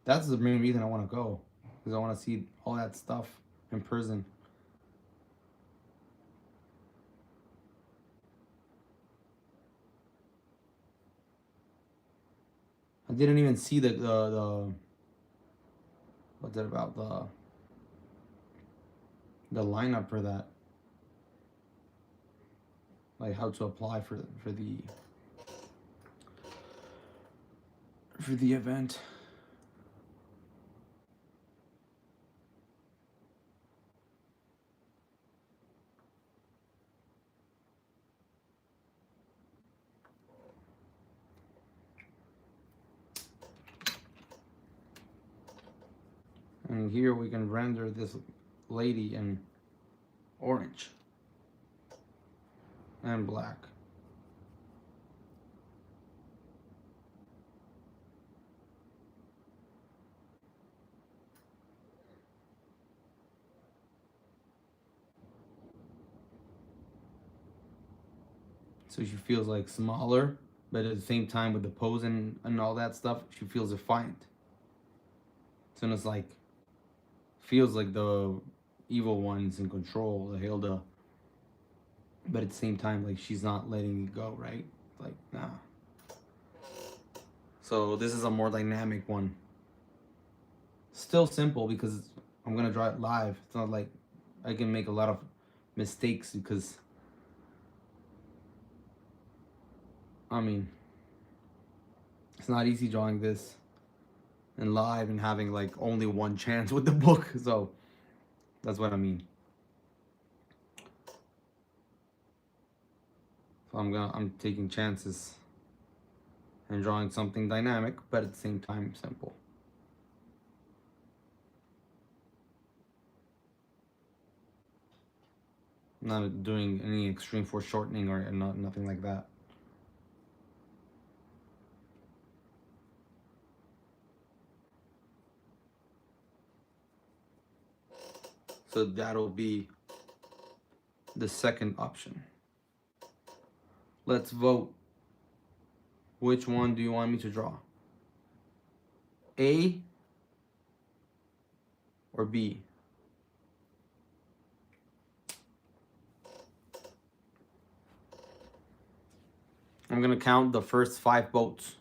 That's the main reason I want to go, because I want to see all that stuff in person. I didn't even see the what's it about, the lineup for that, like how to apply for the event. And here we can render this lady in orange and black. So she feels like smaller, but at the same time with the pose and all that stuff, she feels defiant. So it's like, feels like the evil one's in control, the Hilda. But at the same time, like she's not letting it go, right? Like, nah. So this is a more dynamic one. Still simple because I'm gonna draw it live. It's not like I can make a lot of mistakes because, I mean, it's not easy drawing this in live and having like only one chance with the book. So that's what I mean. So I'm taking chances and drawing something dynamic, but at the same time simple. I'm not doing any extreme foreshortening or nothing like that. So that'll be the second option. Let's vote. Which one do you want me to draw? A or B? I'm gonna count the first 5 votes.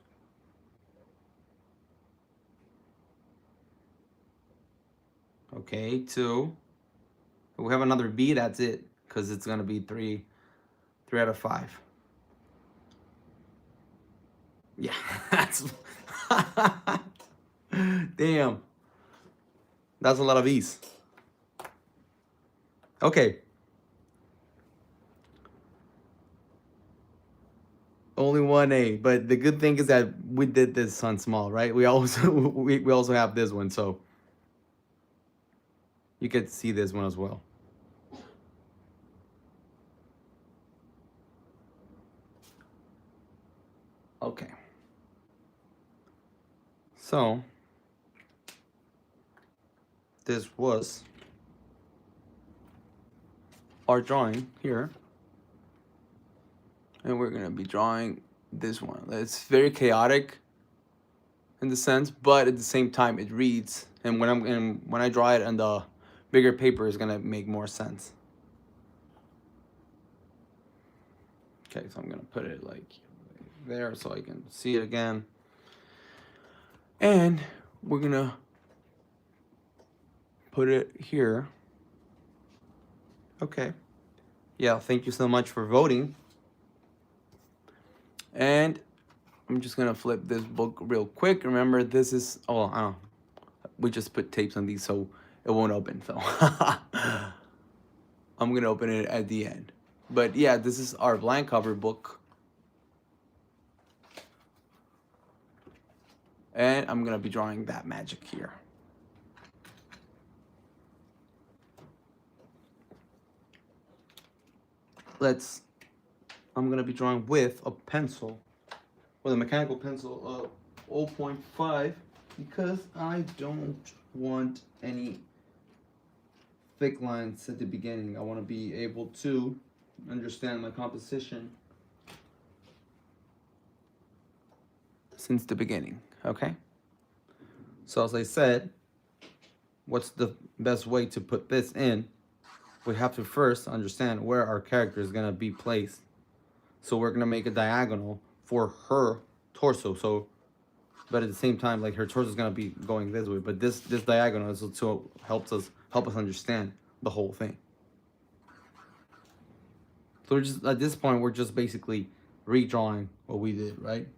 Okay, 2. If we have another B, that's it, because it's gonna be 3 out of 5. Yeah, that's damn. That's a lot of E's. Okay. Only one A, but the good thing is that we did this on small, right? We also we also have this one, so you get to see this one as well. Okay. So this was our drawing here. And we're gonna be drawing this one. It's very chaotic in the sense, but at the same time it reads. And when I draw it on the bigger paper, it's gonna make more sense. Okay, so I'm gonna put it like there so I can see it again. And we're gonna put it here. Okay. Yeah, thank you so much for voting. And I'm just gonna flip this book real quick. Remember, this is, oh, I don't know. We just put tapes on these so it won't open, so I'm gonna open it at the end. But yeah, this is our blank cover book. And I'm gonna be drawing that magic here. I'm gonna be drawing with a pencil, with a mechanical pencil of 0.5, because I don't want any thick lines at the beginning. I want to be able to understand my composition since the beginning, okay? So as I said, what's the best way to put this in? We have to first understand where our character is gonna be placed. So we're gonna make a diagonal for her torso. So, but at the same time, like her torso is gonna be going this way. But this diagonal is also help us understand the whole thing. So we're just at this point we're just basically redrawing what we did, right?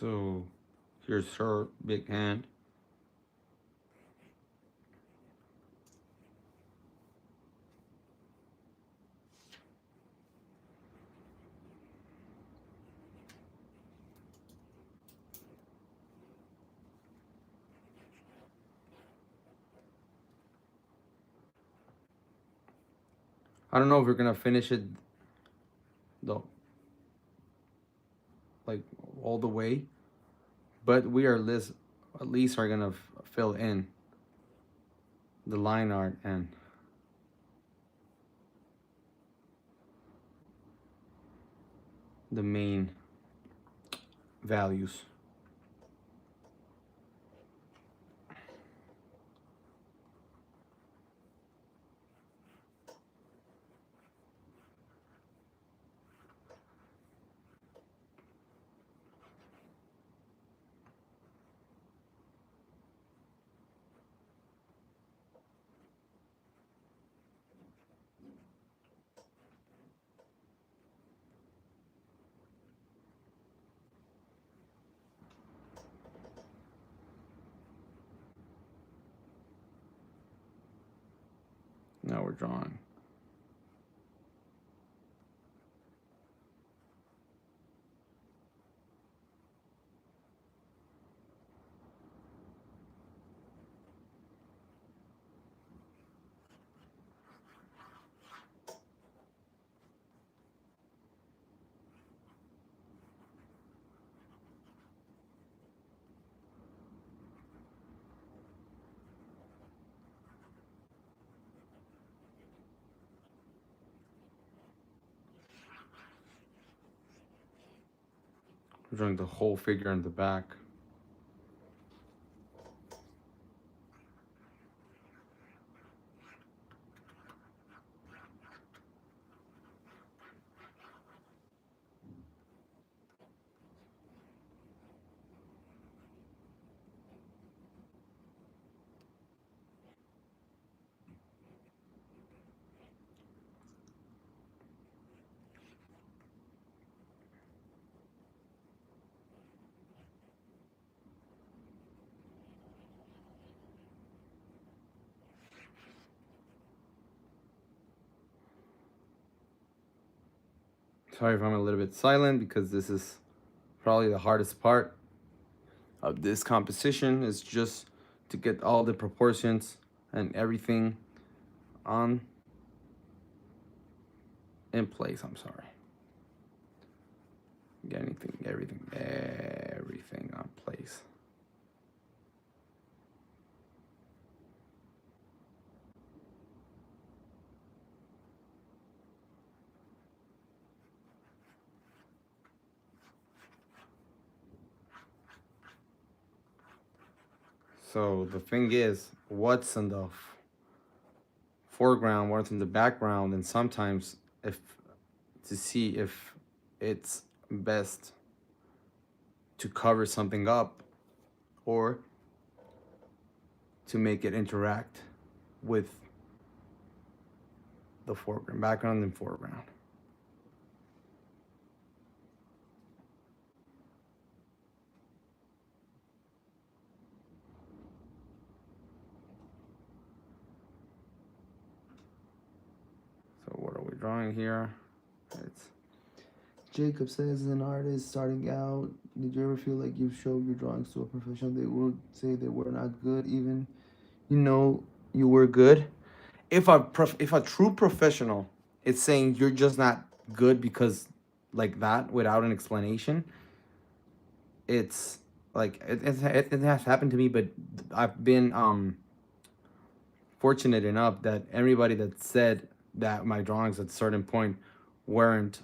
So here's her big hand. I don't know if we're gonna finish it though, like all the way, but we are at least are gonna fill in the line art and the main values. Now we're drawing. We're drawing the whole figure in the back. Sorry if I'm a little bit silent because this is probably the hardest part of this composition, is just to get all the proportions and everything on in place. I'm sorry. Get everything on place. So the thing is, what's in the foreground, what's in the background, and sometimes if to see if it's best to cover something up or to make it interact with the foreground, background and foreground. So what are we drawing here? It's Jacob says, as an artist starting out, did you ever feel like you showed your drawings to a professional? They would say they were not good, even you were good. If a true professional is saying you're just not good because like that without an explanation, it's like it has happened to me, but I've been fortunate enough that everybody that said that my drawings at a certain point weren't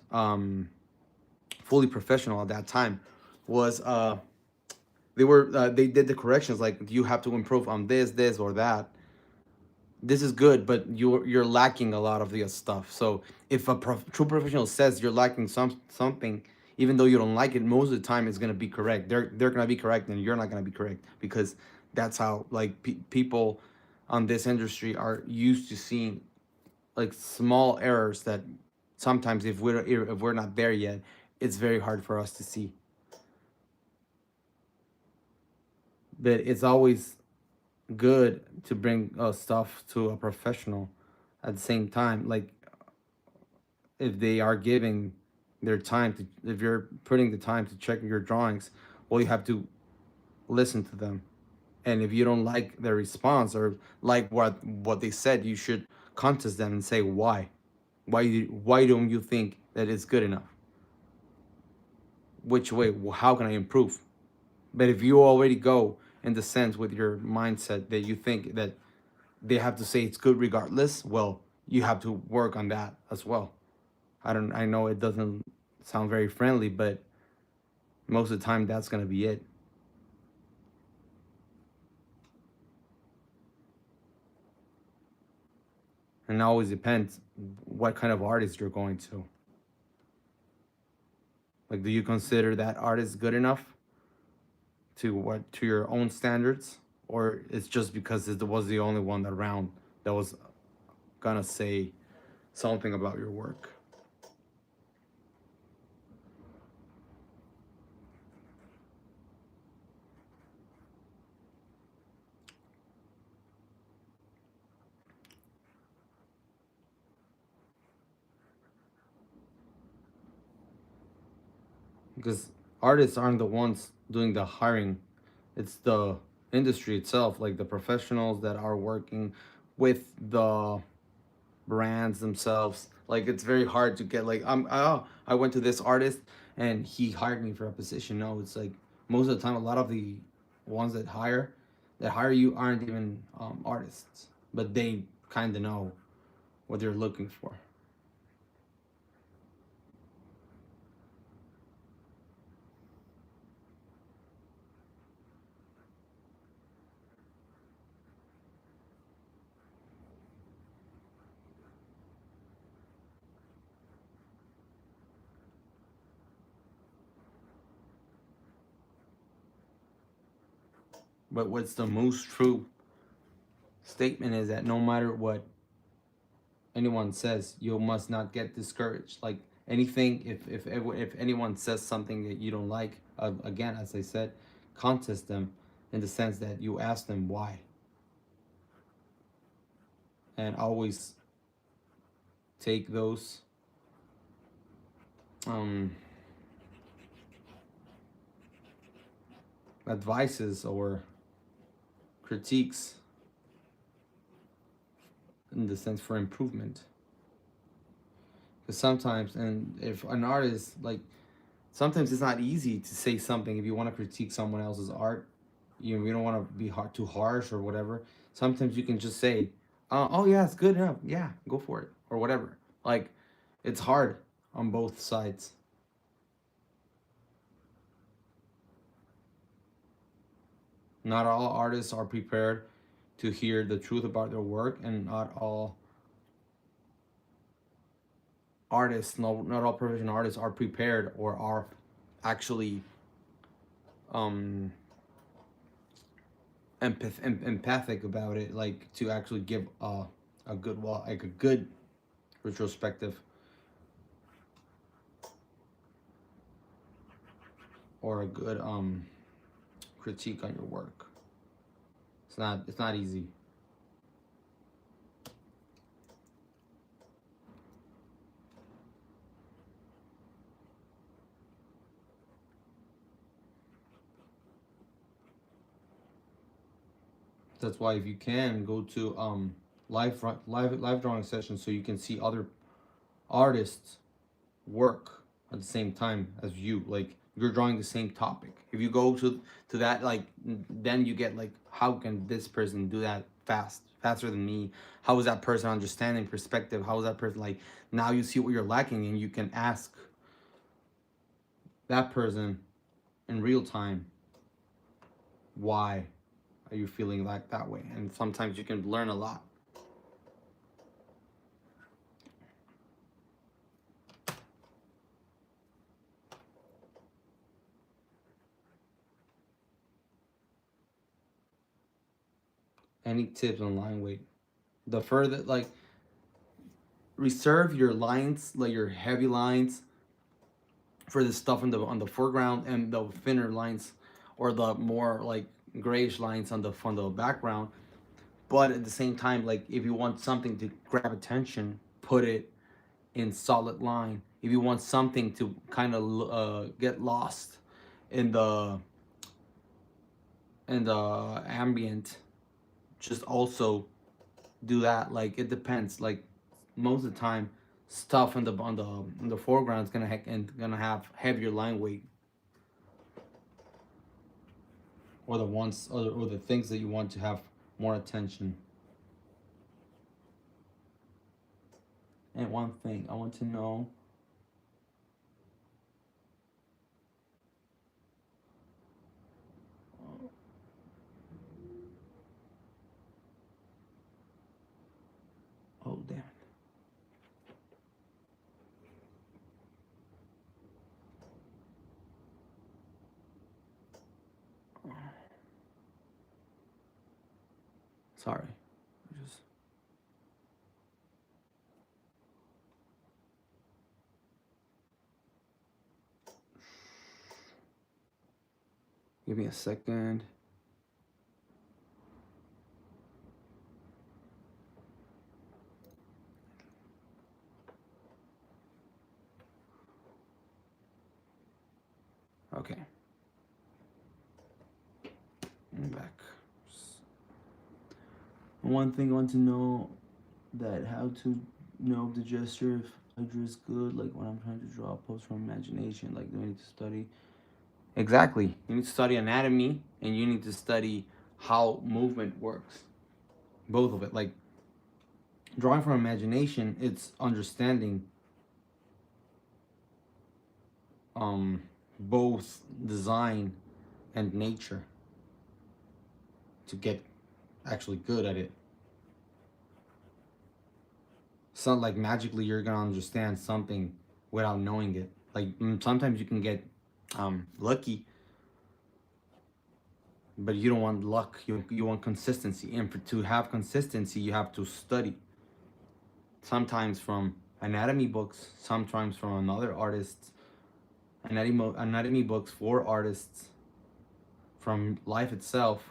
fully professional at that time was they did the corrections, like you have to improve on this or that. This is good, but you're lacking a lot of the stuff. So if a true professional says you're lacking something, even though you don't like it, most of the time it's gonna be correct. They're gonna be correct, and you're not gonna be correct because that's how like people on this industry are used to seeing like small errors that sometimes if we're not there yet, it's very hard for us to see. But it's always good to bring stuff to a professional at the same time, like if they are giving their time to, if you're putting the time to check your drawings, well, you have to listen to them. And if you don't like their response or like what they said, you should contest them and say why don't you think that it's good enough? Which way, how can I improve? But if you already go in the sense with your mindset that you think that they have to say it's good regardless, well, you have to work on that as well. I know it doesn't sound very friendly, but most of the time that's gonna be it. And it always depends what kind of artist you're going to. Like, do you consider that artist good enough to your own standards, or it's just because it was the only one around that was gonna say something about your work? Because artists aren't the ones doing the hiring, it's the industry itself, like the professionals that are working with the brands themselves. Like it's very hard to get like I went to this artist and he hired me for a position. No, it's like most of the time a lot of the ones that hire you aren't even artists, but they kind of know what they're looking for. But what's the most true statement is that no matter what anyone says, you must not get discouraged. Like anything, if anyone says something that you don't like, again, as I said, contest them in the sense that you ask them why, and always take those um, advices or critiques in the sense for improvement. Because sometimes, and if an artist like sometimes it's not easy to say something if you want to critique someone else's art. You don't want to be too harsh or whatever. Sometimes you can just say, "Oh yeah, it's good enough. Yeah, go for it," or whatever. Like, it's hard on both sides. Not all artists are prepared to hear the truth about their work, and not all artists, no, not all professional artists are prepared or are actually um empathic about it, like to actually give a good, well, like a good retrospective or a good critique on your work. It's not easy. That's why if you can go to live drawing sessions so you can see other artists work at the same time as you, like you're drawing the same topic. If you go to that, like then you get like, how can this person do that faster than me? How is that person understanding perspective? How is that person, like, now you see what you're lacking and you can ask that person in real time, why are you feeling like that way? And sometimes you can learn a lot. Any tips on line weight? The further, like, reserve your lines, like your heavy lines, for the stuff on the foreground, and the thinner lines or the more like grayish lines on the background. But at the same time, like if you want something to grab attention, put it in solid line. If you want something to kind of get lost in the ambient, just also do that. Like it depends. Like most of the time, stuff in the foreground is gonna have heavier line weight, or the ones or the things that you want to have more attention. And one thing I want to know. Oh, damn it. Sorry. Just give me a second. Okay. I'm back. One thing I want to know, that how to know the gesture if Hydra is good, like when I'm trying to draw a pose from imagination, like do I need to study? Exactly. You need to study anatomy and you need to study how movement works. Both of it. Like drawing from imagination, it's understanding um both design and nature to get actually good at it. It's not like magically you're gonna understand something without knowing it. Like sometimes you can get lucky, but you don't want luck. You want consistency, and to have consistency, you have to study. Sometimes from anatomy books, sometimes from another artist, anatomy books for artists, from life itself.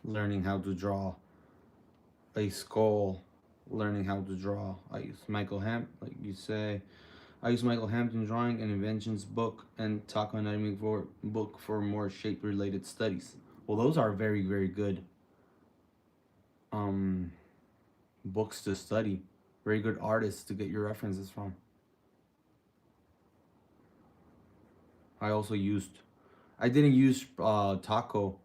learning how to draw a skull, learning how to draw. I use like you say, I use Michael Hampton drawing and inventions book and taco anatomy book for more shape related studies. Well, those are very very good um books to study. Very good artists to get your references from. I also used. I didn't use taco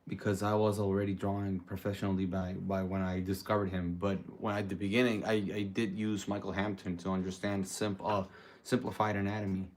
because I was already drawing professionally by when I discovered him. But when at the beginning, I did use Michael Hampton to understand simplified anatomy.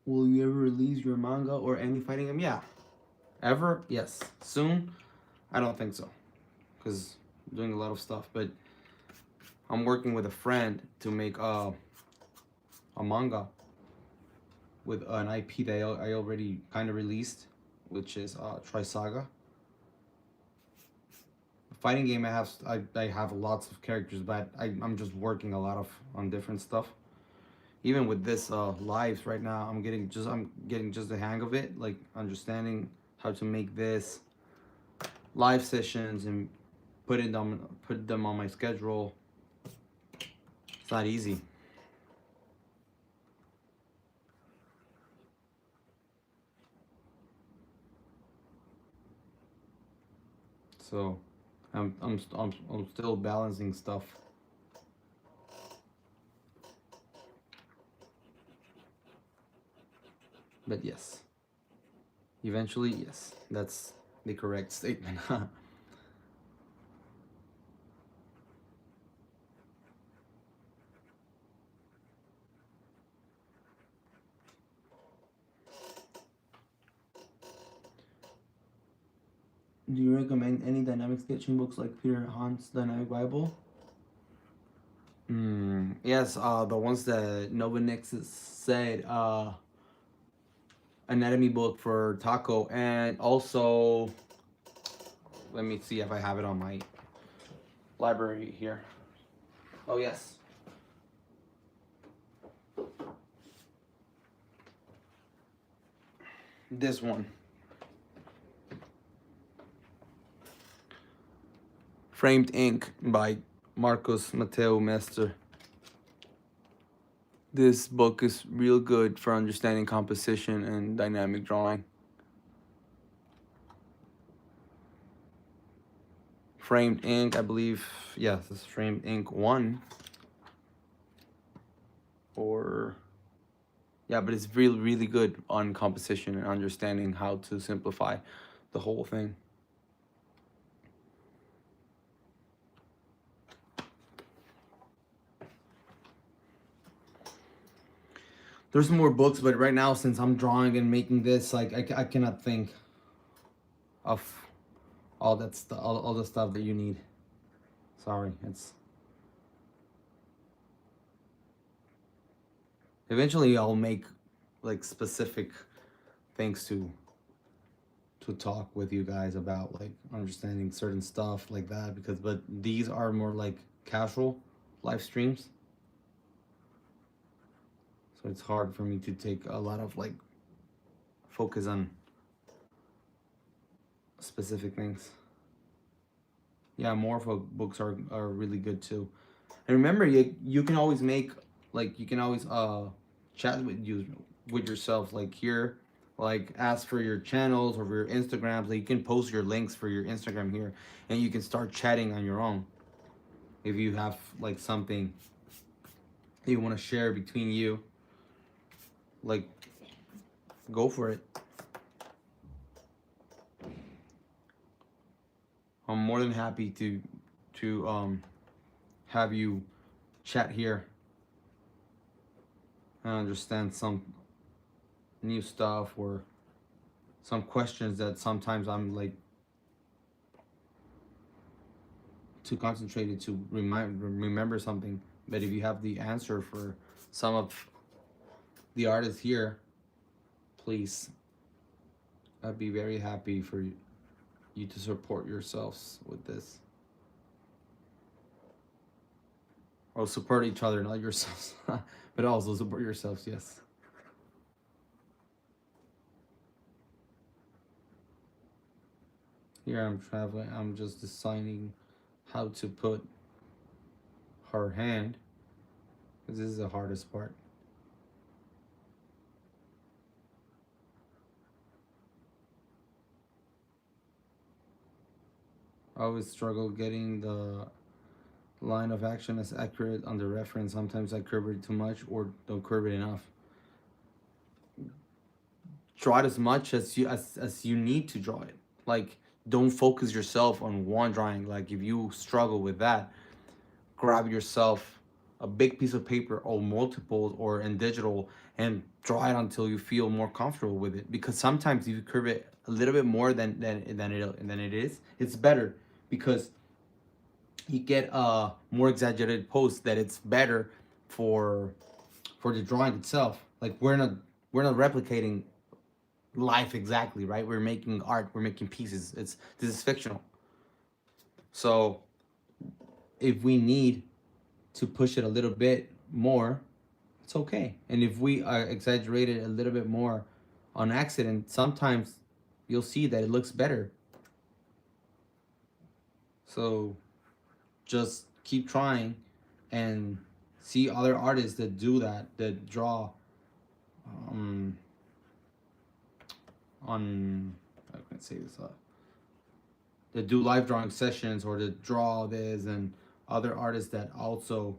Will you ever release your manga or any fighting game? Yeah. Ever? Yes. Soon? I don't think so, because I'm doing a lot of stuff. But I'm working with a friend to make a manga with an IP that I already kind of released, which is Trisaga. Fighting game I have lots of characters, but I'm just working a lot of on different stuff. Even with this lives right now, I'm getting just the hang of it, like understanding how to make this live sessions and put them on my schedule. It's not easy. So I'm still balancing stuff. But yes, eventually, yes, that's the correct statement. Do you recommend any dynamic sketching books like Peter Hahn's Dynamic Bible? Yes, the ones that Nova Nexus said, anatomy book for Taco, and also, let me see if I have it on my library here. Oh yes. This one. Framed Ink by Marcos Mateo Mester. This book is real good for understanding composition and dynamic drawing. Framed Ink, I believe, yes, this is Framed Ink 1. Or, yeah, but it's really, really good on composition and understanding how to simplify the whole thing. There's more books, but right now, since I'm drawing and making this, like, I cannot think of all that stuff, all the stuff that you need. Sorry, it's eventually I'll make like specific things to talk with you guys about, like understanding certain stuff like that, because but these are more like casual live streams, so it's hard for me to take a lot of like focus on specific things. Yeah, more books are really good too. And remember, you can always make, like, you can always chat with yourself, like here like ask for your channels or for your Instagrams. Like you can post your links for your Instagram here, and you can start chatting on your own. If you have like something you want to share between you, like go for it. I'm more than happy to have you chat here and understand some new stuff or some questions that sometimes I'm like too concentrated to remember something. But if you have the answer for some of the artists here, please, I'd be very happy for you to support yourselves with this. Or support each other, not yourselves, but also support yourselves, yes. Here I'm traveling, I'm just deciding how to put her hand, because this is the hardest part. I always struggle getting the line of action as accurate on the reference. Sometimes I curve it too much or don't curve it enough. Draw it as much as you need to draw it. Like don't focus yourself on one drawing. Like if you struggle with that, grab yourself a big piece of paper or multiples or in digital and draw it until you feel more comfortable with it. Because sometimes if you curve it a little bit more than it is, it's better because you get a more exaggerated post that it's better for the drawing itself. Like we're not replicating life exactly, right? We're making art, we're making pieces. This is fictional. So if we need to push it a little bit more, it's okay. And if we are exaggerated a little bit more on accident, sometimes you'll see that it looks better. So just keep trying and see other artists that do that draw um, on, I can say this, that do live drawing sessions or that draw this, and other artists that also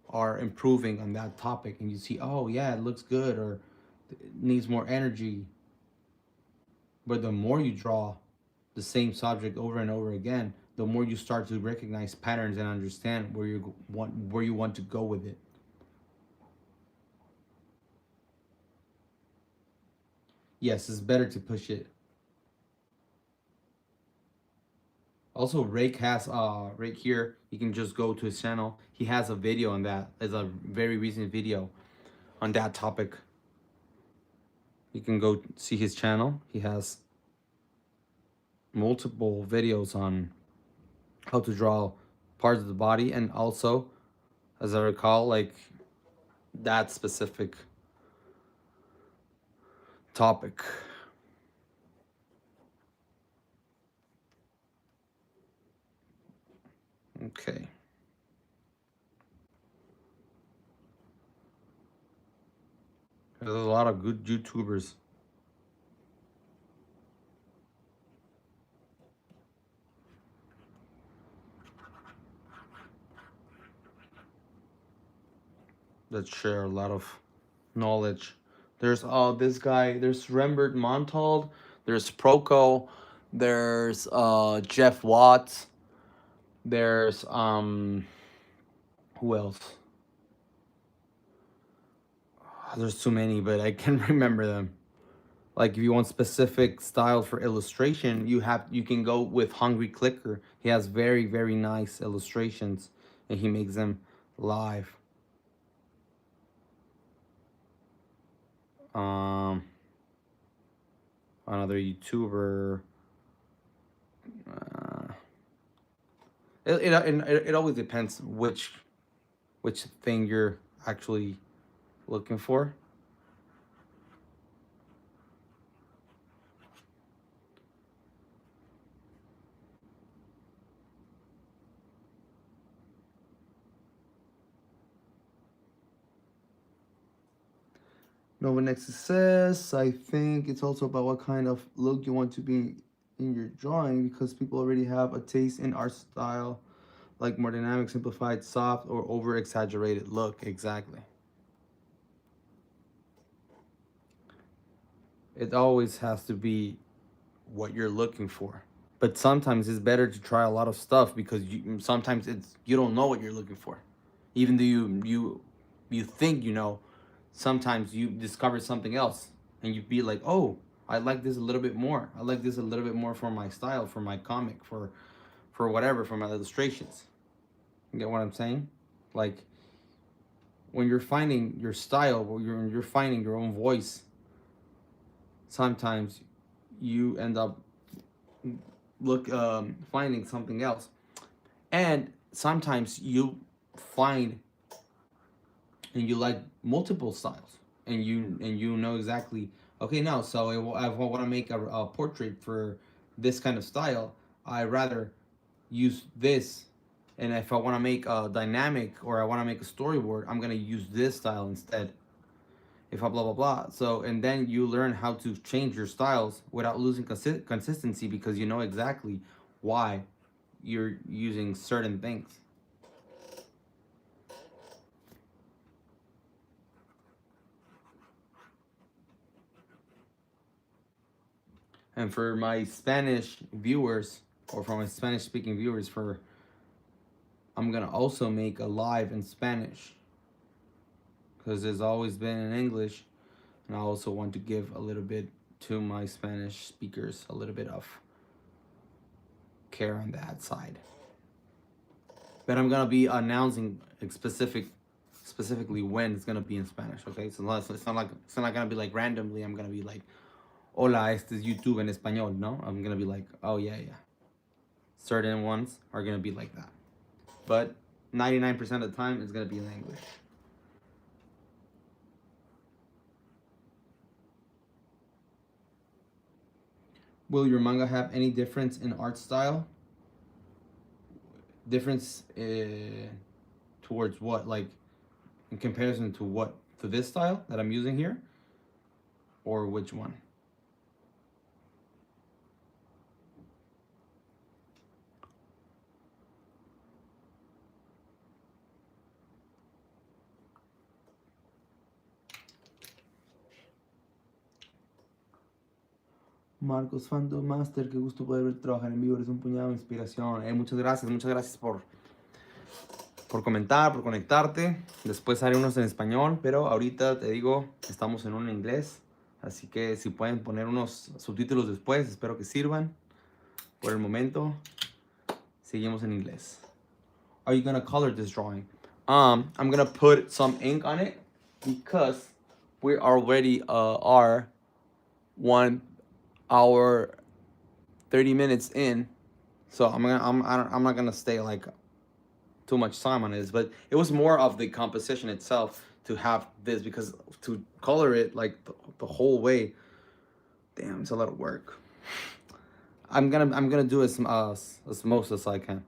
are improving on that topic, and you see, oh yeah, it looks good or it needs more energy. But the more you draw the same subject over and over again, the more you start to recognize patterns and understand where you want to go with it. Yes, it's better to push it. Also, Rake has right here. You can just go to his channel. He has a video on that. It's a very recent video on that topic. You can go see his channel. He has multiple videos on how to draw parts of the body, and also, as I recall, like that specific topic. Okay. There's a lot of good YouTubers. That share a lot of knowledge. There's this guy, there's Rembert Montalд, there's Proco, there's Jeff Watts, there's who else? There's too many, but I can't remember them. Like if you want specific style for illustration, you can go with Hungry Clicker. He has very nice illustrations and he makes them live. Um Another YouTuber. Uh, it always depends which thing you're actually looking for. Nova Nexus says, I think it's also about what kind of look you want to be in your drawing, because people already have a taste in art style, like more dynamic, simplified, soft, or over exaggerated look. Exactly. It always has to be what you're looking for. But sometimes it's better to try a lot of stuff, because sometimes you don't know what you're looking for, even though you think you know. Sometimes you discover something else, and you be like, oh, I like this a little bit more. I like this a little bit more for my style, for my comic, for whatever, for my illustrations. You get what I'm saying? Like, when you're finding your style, or you're finding your own voice, sometimes you end up finding something else. And sometimes you find and you like multiple styles, and you know exactly, okay, now so I want to make a portrait for this kind of style. I rather use this, and if I want to make a dynamic, or I want to make a storyboard, I'm going to use this style instead, if I blah blah blah. So, and then you learn how to change your styles without losing consistency, because you know exactly why you're using certain things. And for my Spanish viewers, or for my Spanish speaking viewers, for I'm gonna also make a live in Spanish, because there's always been in English, and I also want to give a little bit to my Spanish speakers, a little bit of care on that side. But I'm gonna be announcing specifically when it's gonna be in Spanish. Okay, so it's not gonna be like randomly. I'm gonna be like, "Hola, este es YouTube en español." No, I'm gonna be like, "Oh yeah, yeah." Certain ones are gonna be like that, but 99% of the time it's gonna be in English. Will your manga have any difference in art style? Difference towards what? Like, in comparison to what? To this style that I'm using here? Or which one? Marcos Phantom Master, qué gusto poder ver trabajar en vivo, eres un puñado de inspiración. Muchas gracias por comentar, por conectarte. Después haré unos en español, pero ahorita te digo, estamos en un inglés. Así que si pueden poner unos subtítulos después, espero que sirvan. Por el momento, seguimos en inglés. Are you gonna color this drawing? I'm gonna put some ink on it, because we already are 1 hour 30 minutes in. So I'm not gonna stay like too much time on this, but it was more of the composition itself to have this, because to color it like the whole way, damn, it's a lot of work. I'm gonna do as most as I can.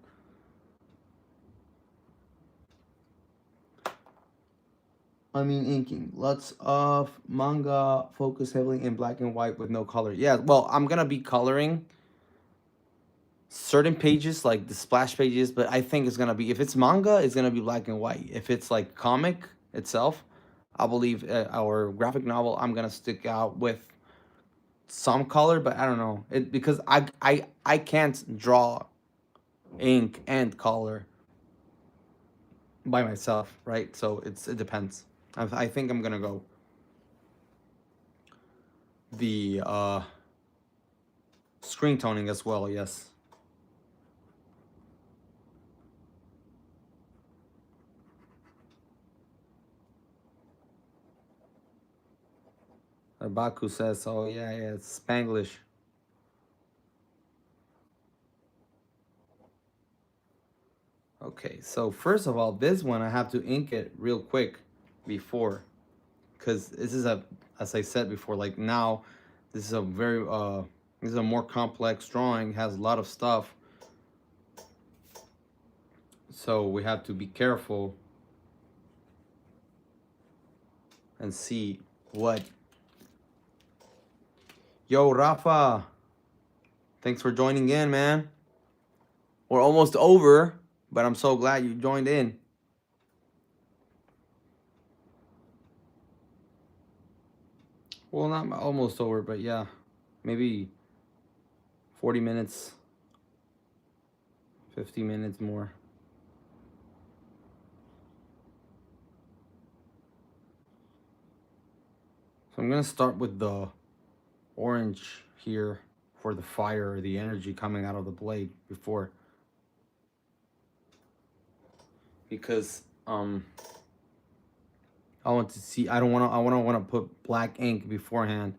I mean, inking. Lots of manga focus heavily in black and white with no color. Yeah, well, I'm gonna be coloring certain pages, like the splash pages, but I think it's gonna be, if it's manga, it's gonna be black and white. If it's like comic itself, I believe, our graphic novel, I'm gonna stick out with some color, but I don't know it, because I can't draw ink and color by myself, right? So it depends. I think I'm gonna go the screen toning as well. Yes. Baku says, "Oh yeah, yeah, it's Spanglish." Okay, so first of all, this one I have to ink it real quick before, because this is as I said before, like now, this is a very this is a more complex drawing, has a lot of stuff, so we have to be careful and see. What? Yo, Rafa. Thanks for joining in, man. We're almost over, but I'm so glad you joined in. Well, not almost over, but yeah, maybe 40 minutes, 50 minutes more. So I'm gonna start with the orange here for the fire, the energy coming out of the blade before, because I want to see. I don't want to. I want to put black ink beforehand,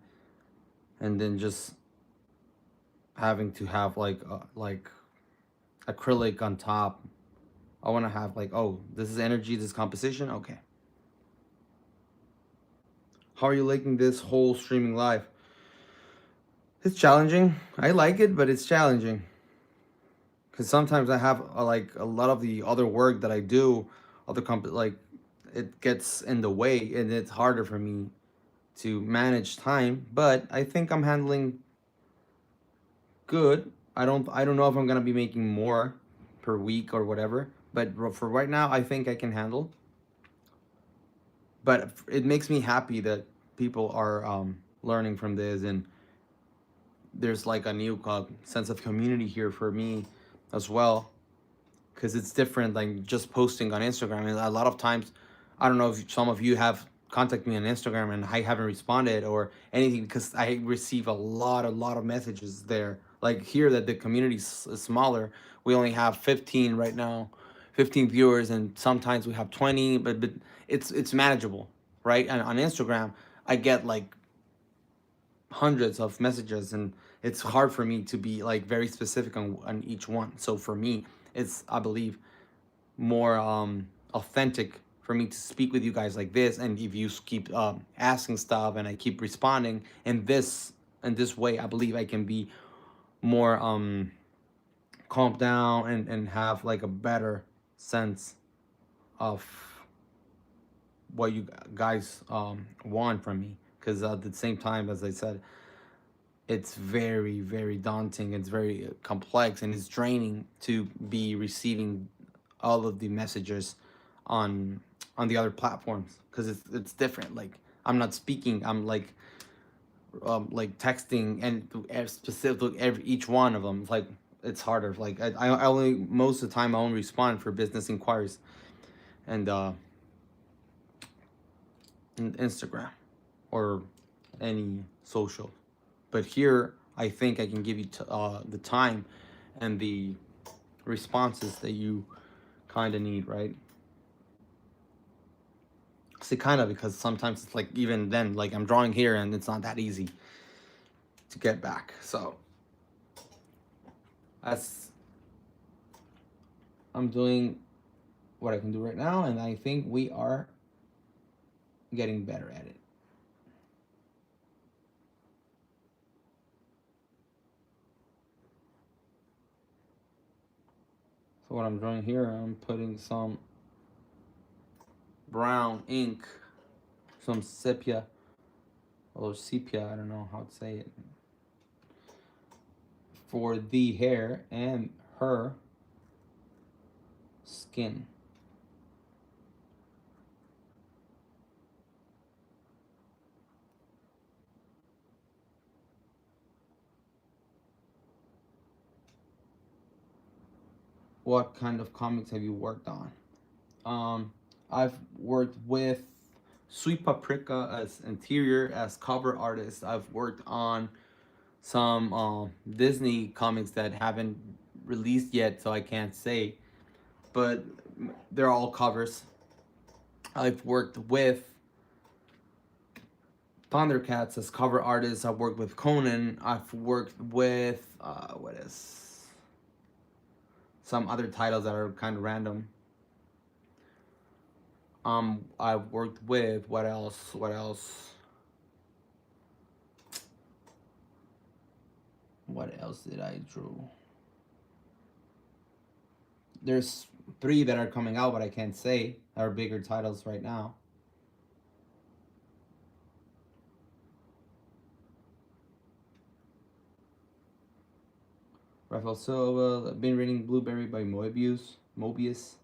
and then just having to have like acrylic on top. I want to have like, oh, this is energy, this is composition. Okay. How are you liking this whole streaming live? It's challenging. I like it, but it's challenging because sometimes I have like a lot of the other work that I do, like it gets in the way, and it's harder for me to manage time. But I think I'm handling good. I don't know if I'm gonna be making more per week or whatever, but for right now, I think I can handle. But it makes me happy that people are learning from this, and there's like a new sense of community here for me as well, because it's different like just posting on Instagram. And a lot of times, I don't know if some of you have contacted me on Instagram and I haven't responded or anything, because I receive a lot of messages there. Like here, that the community is smaller. We only have 15 right now, 15 viewers, and sometimes we have 20, but it's manageable, right? And on Instagram, I get like hundreds of messages, and it's hard for me to be like very specific on each one. So for me, it's, I believe, more authentic for me to speak with you guys like this. And if you keep asking stuff and I keep responding in this way, I believe I can be more calm down and have like a better sense of what you guys want from me. Because at the same time, as I said, it's very, very daunting. It's very complex, and it's draining to be receiving all of the messages on the other platforms, because it's different. Like, I'm not speaking. I'm like texting, and specific every each one of them. It's like it's harder. Like I only, most of the time I only respond for business inquiries and Instagram or any social. But here, I think I can give you the time and the responses that you kind of need, right? See, kind of, because sometimes it's like, even then, like I'm drawing here and it's not that easy to get back. So that's, I'm doing what I can do right now, and I think we are getting better at it. So what I'm drawing here, I'm putting some brown ink, some sepia or sepia, I don't know how to say it, for the hair and her skin. What kind of comics have you worked on? I've worked with Sweet Paprika as interior, as cover artist. I've worked on some Disney comics that haven't released yet, so I can't say, but they're all covers. I've worked with Thundercats as cover artist. I've worked with Conan. I've worked with what is some other titles that are kind of random. I've worked with, what else? What else? What else did I draw? There's three that are coming out, but I can't say, are bigger titles right now. Rafael Silva. I've been reading Blueberry by Mobius. It's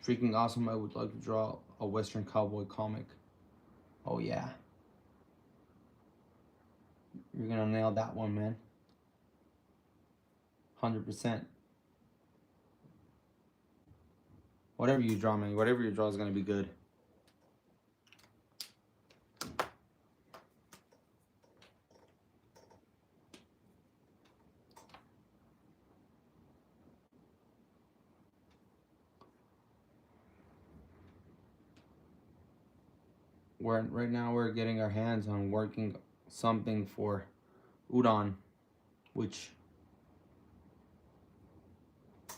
freaking awesome. I would like to draw a Western cowboy comic. Oh yeah. You're gonna nail that one, man. 100%. Whatever you draw, man. Whatever you draw is gonna be good. Right now we're getting our hands on working something for udon, which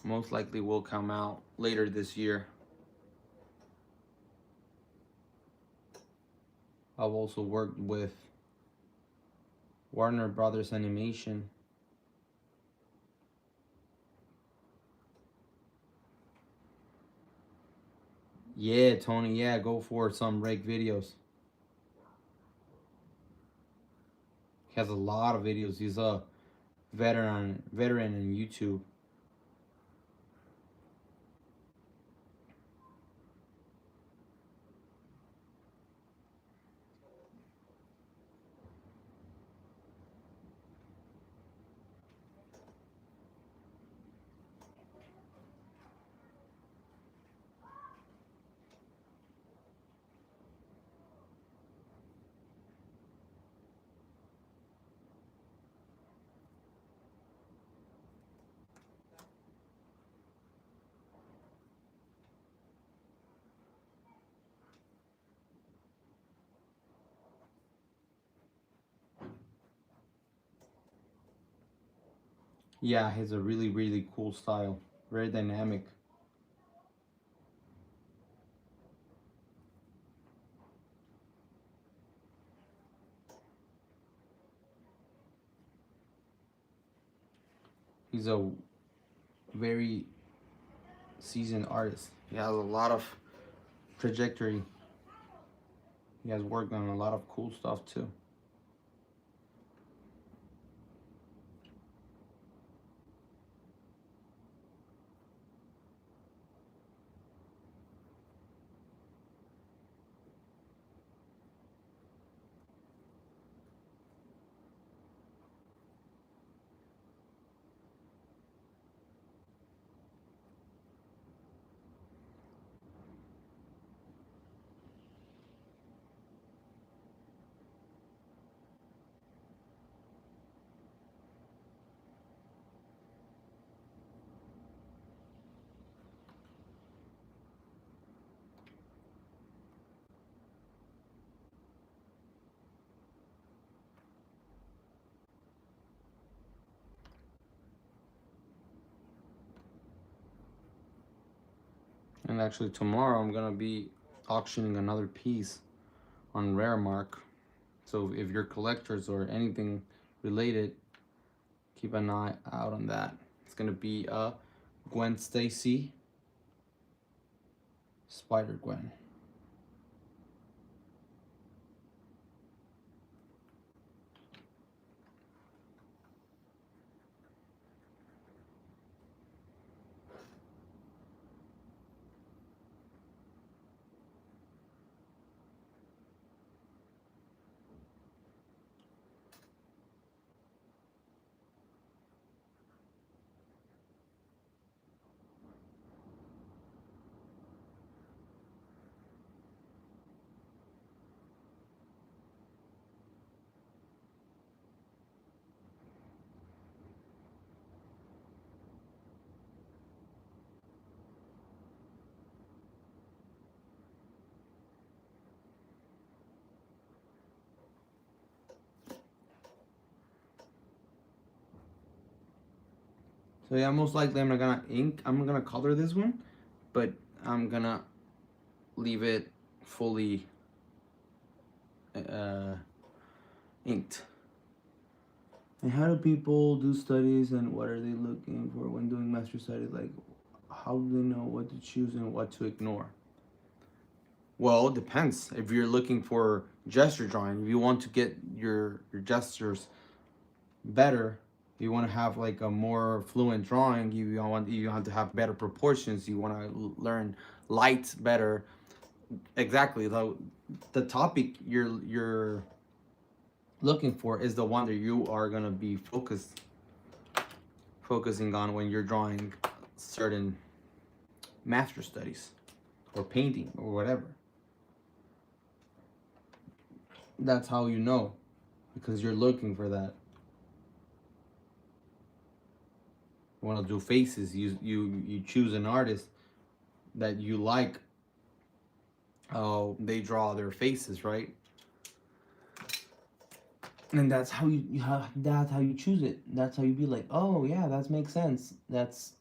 most likely will come out later this year. I've also worked with Warner Brothers Animation. Yeah, Tony, yeah, go for some rake videos. He has a lot of videos. He's a veteran in YouTube. Yeah, he has a really cool style. Very dynamic. He's a very seasoned artist. He has a lot of trajectory. He has worked on a lot of cool stuff too. And actually tomorrow I'm gonna be auctioning another piece on Raremark. So if you're collectors or anything related, keep an eye out on that. It's gonna be Gwen Stacy, Spider Gwen. So yeah, most likely I'm not gonna ink. I'm gonna color this one, but I'm gonna leave it fully inked. And how do people do studies, and what are they looking for when doing master studies? Like, how do they know what to choose and what to ignore? Well, it depends. If you're looking for gesture drawing, if you want to get your gestures better, You want to have like a more fluent drawing. You have to have better proportions. You want to learn light better. Exactly. The topic you're looking for is the one that you are gonna be focusing on when you're drawing certain master studies or painting or whatever. That's how you know, because you're looking for that. You want to do faces. You choose an artist that you like. Oh, they draw their faces, right? And that's how that's how you choose it. That's how you be like, oh yeah, that makes sense. That's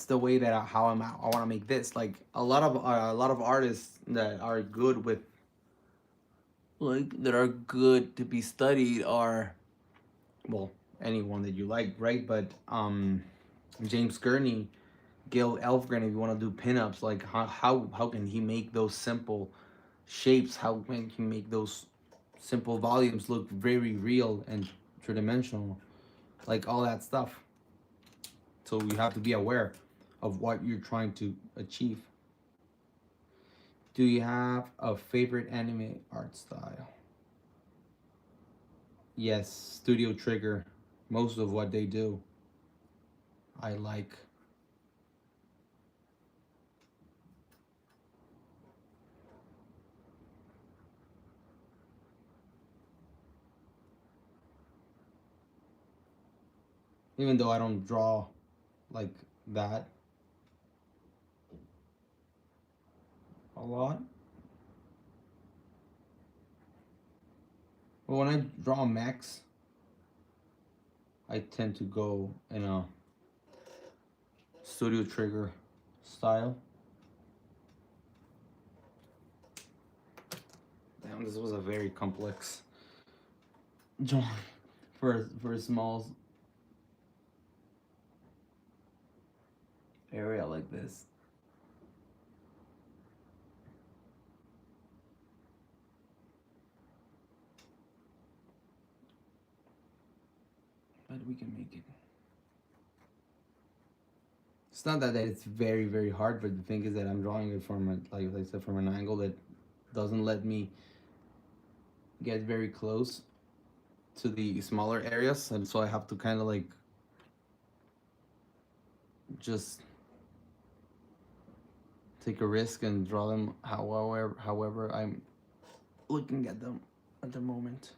the way that how I want to make this. Like a lot of artists that are good with like that are good to be studied are, well, anyone that you like, right? But James Gurney, Gil Elfgren, if you want to do pinups, like how can he make those simple shapes? How can he make those simple volumes look very real and three-dimensional? Like all that stuff. So you have to be aware of what you're trying to achieve. Do you have a favorite anime art style? Yes, Studio Trigger. Most of what they do, I like. Even though I don't draw like that a lot. But when I draw mechs, I tend to go in a Studio Trigger style. Damn, this was a very complex drawing for a small area like this. But we can make it. It's not that it's very hard, but the thing is that I'm drawing it from like I said, from an angle that doesn't let me get very close to the smaller areas, and so I have to kind of like just take a risk and draw them however I'm looking at them at the moment.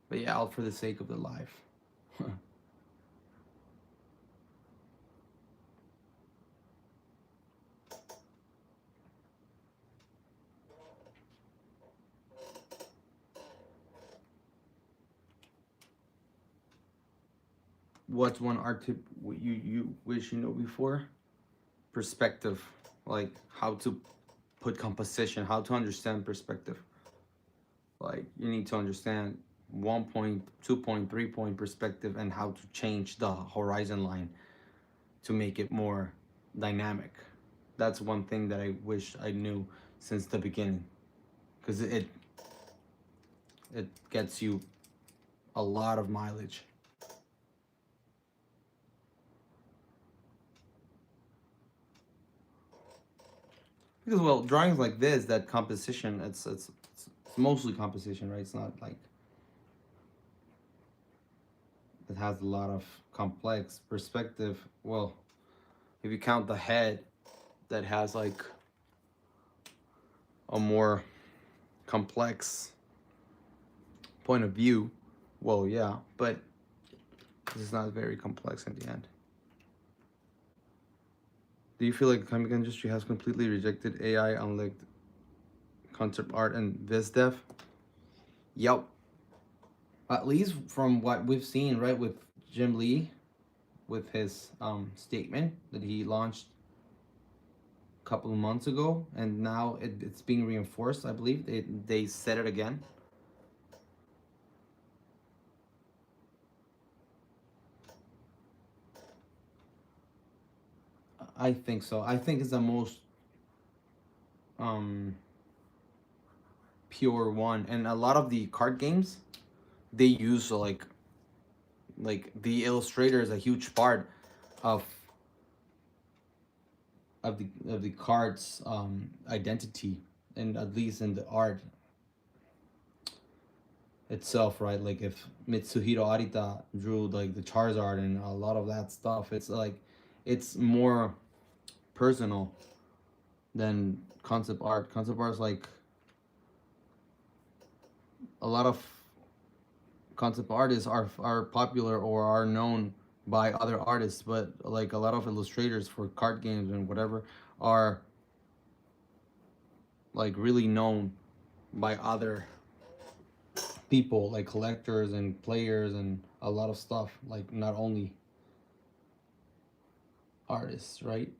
But yeah, all for the sake of the life. What's one art tip you wish you know before? Perspective, like how to put composition, how to understand perspective. Like you need to understand 1 point, 2 point, 3 point perspective and how to change the horizon line to make it more dynamic. That's one thing that I wish I knew since the beginning, because it gets you a lot of mileage. Because well, drawings like this, that composition, it's mostly composition, right? It's not like it has a lot of complex perspective. Well, if you count the head, that has like a more complex point of view. Well, yeah, but it's not very complex in the end. Do you feel like the comic industry has completely rejected AI, unlike concept art and viz dev? Yep. At least from what we've seen, right, with Jim Lee, with his statement that he launched a couple of months ago, and now it's being reinforced. I believe they said it again. I think so. I think it's the most um, pure one. And a lot of the card games, they use like the illustrator is a huge part of the card's identity, and at least in the art itself, right? Like if Mitsuhiro Arita drew like the Charizard and a lot of that stuff, it's like it's more personal than concept art. Concept art is like a lot of concept artists are popular or are known by other artists, but like a lot of illustrators for card games and whatever are like really known by other people, like collectors and players and a lot of stuff, like not only artists, right?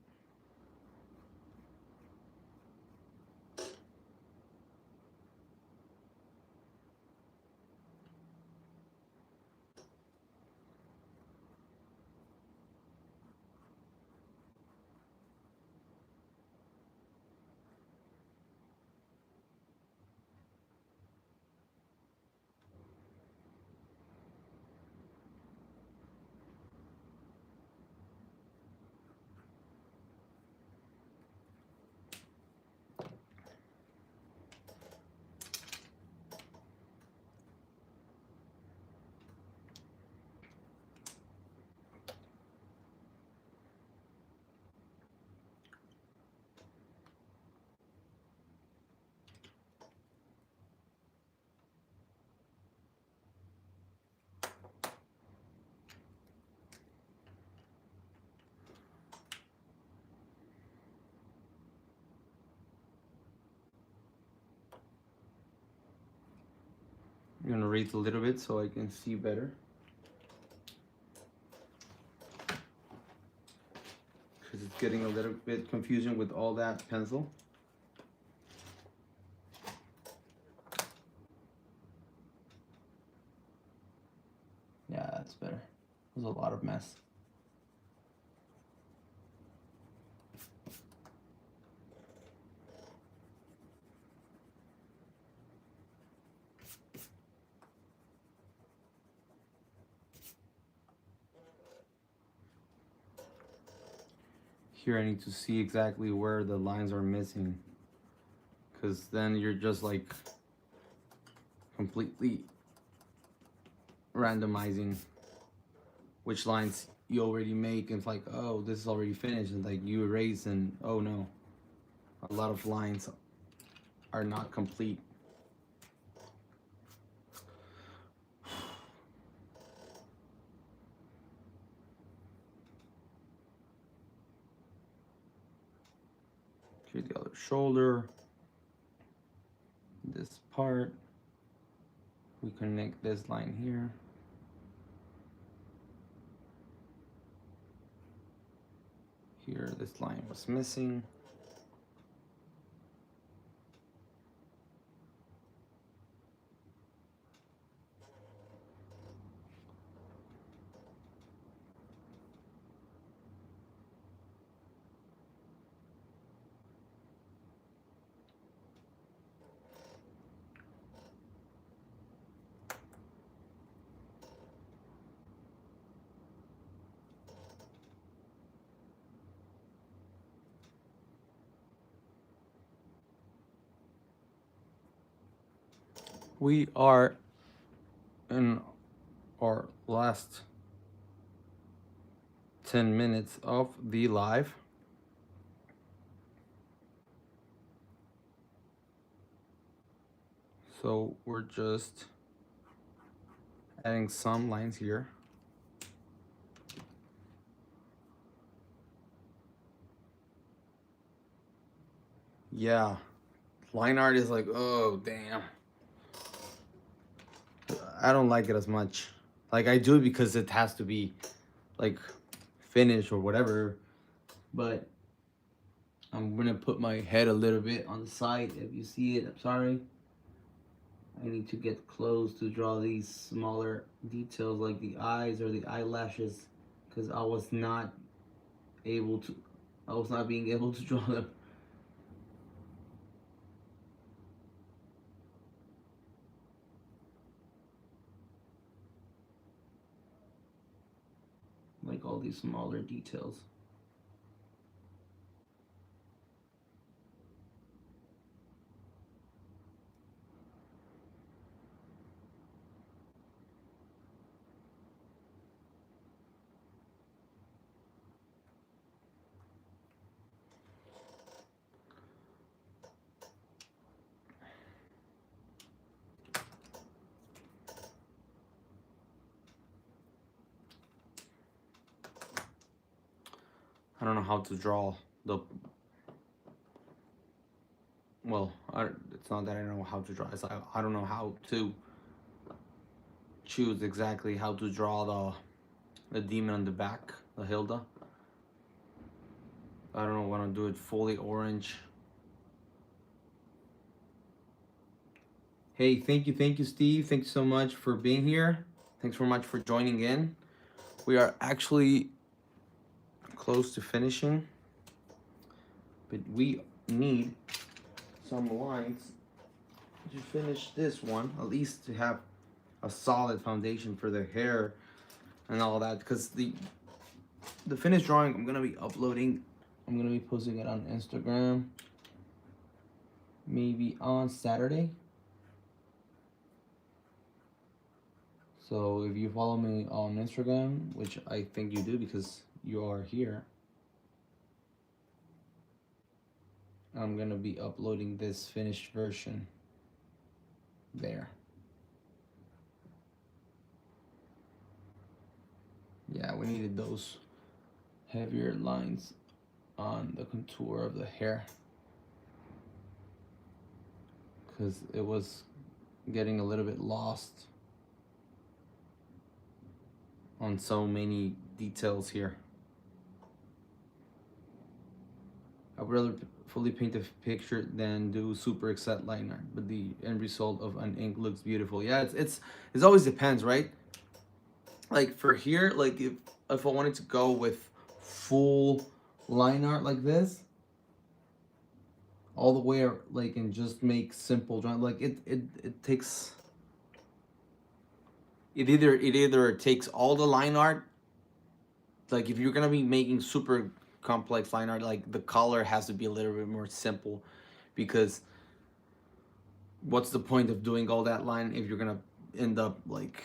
I'm gonna read a little bit so I can see better, because it's getting a little bit confusing with all that pencil. Yeah, that's better. There's a lot of mess. Here I need to see exactly where the lines are missing, because then you're just like completely randomizing which lines you already make, and it's like, oh, this is already finished, and like you erase, and oh no, a lot of lines are not complete. Here's the other shoulder. This part, we connect this line here. Here, this line was missing. We are in our last 10 minutes of the live. So we're just adding some lines here. Yeah, line art is like, oh damn, I don't like it as much. Like I do it because it has to be like finished or whatever, but I'm gonna put my head a little bit on the side. If you see it, I'm sorry. I need to get close to draw these smaller details like the eyes or the eyelashes, because I was not being able to draw them. like all these smaller details. I don't know how to draw the, well, it's not that I don't know how to draw, it's like I don't know how to choose exactly how to draw the demon on the back, the Hilda. I don't know, want to do it fully orange. Hey, thank you, Steve. Thank you so much for being here. Thanks so much for joining in. We are actually close to finishing, but we need some lines to finish this one, at least to have a solid foundation for the hair and all that, because the finished drawing I'm gonna be uploading, I'm gonna be posting it on Instagram maybe on Saturday. So if you follow me on Instagram, which I think you do because you are here, I'm gonna be uploading this finished version there. Yeah, we needed those heavier lines on the contour of the hair because it was getting a little bit lost on so many details here. I would rather fully paint a picture than do super exact line art, but the end result of an ink looks beautiful. Yeah, it's always depends, right? Like for here, like if I wanted to go with full line art like this, all the way, like, and just make simple drawing, like it takes, it either takes all the line art, like if you're gonna be making super complex line art, like the color has to be a little bit more simple, because what's the point of doing all that line if you're gonna end up like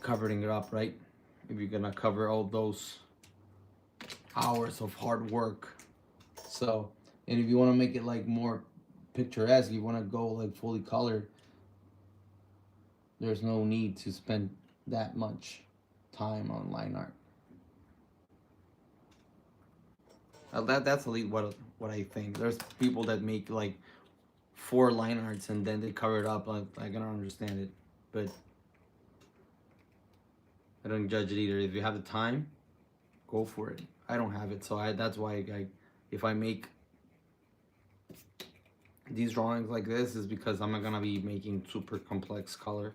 covering it up, right? If you're gonna cover all those hours of hard work. So, and if you want to make it like more picturesque, you want to go like fully colored, there's no need to spend that much time on line art. That's at least what I think. There's people that make like 4 line arts and then they cover it up. Like, I don't understand it, but I don't judge it either. If you have the time, go for it. I don't have it, so that's why if I make these drawings like this, is because I'm not gonna be making super complex color,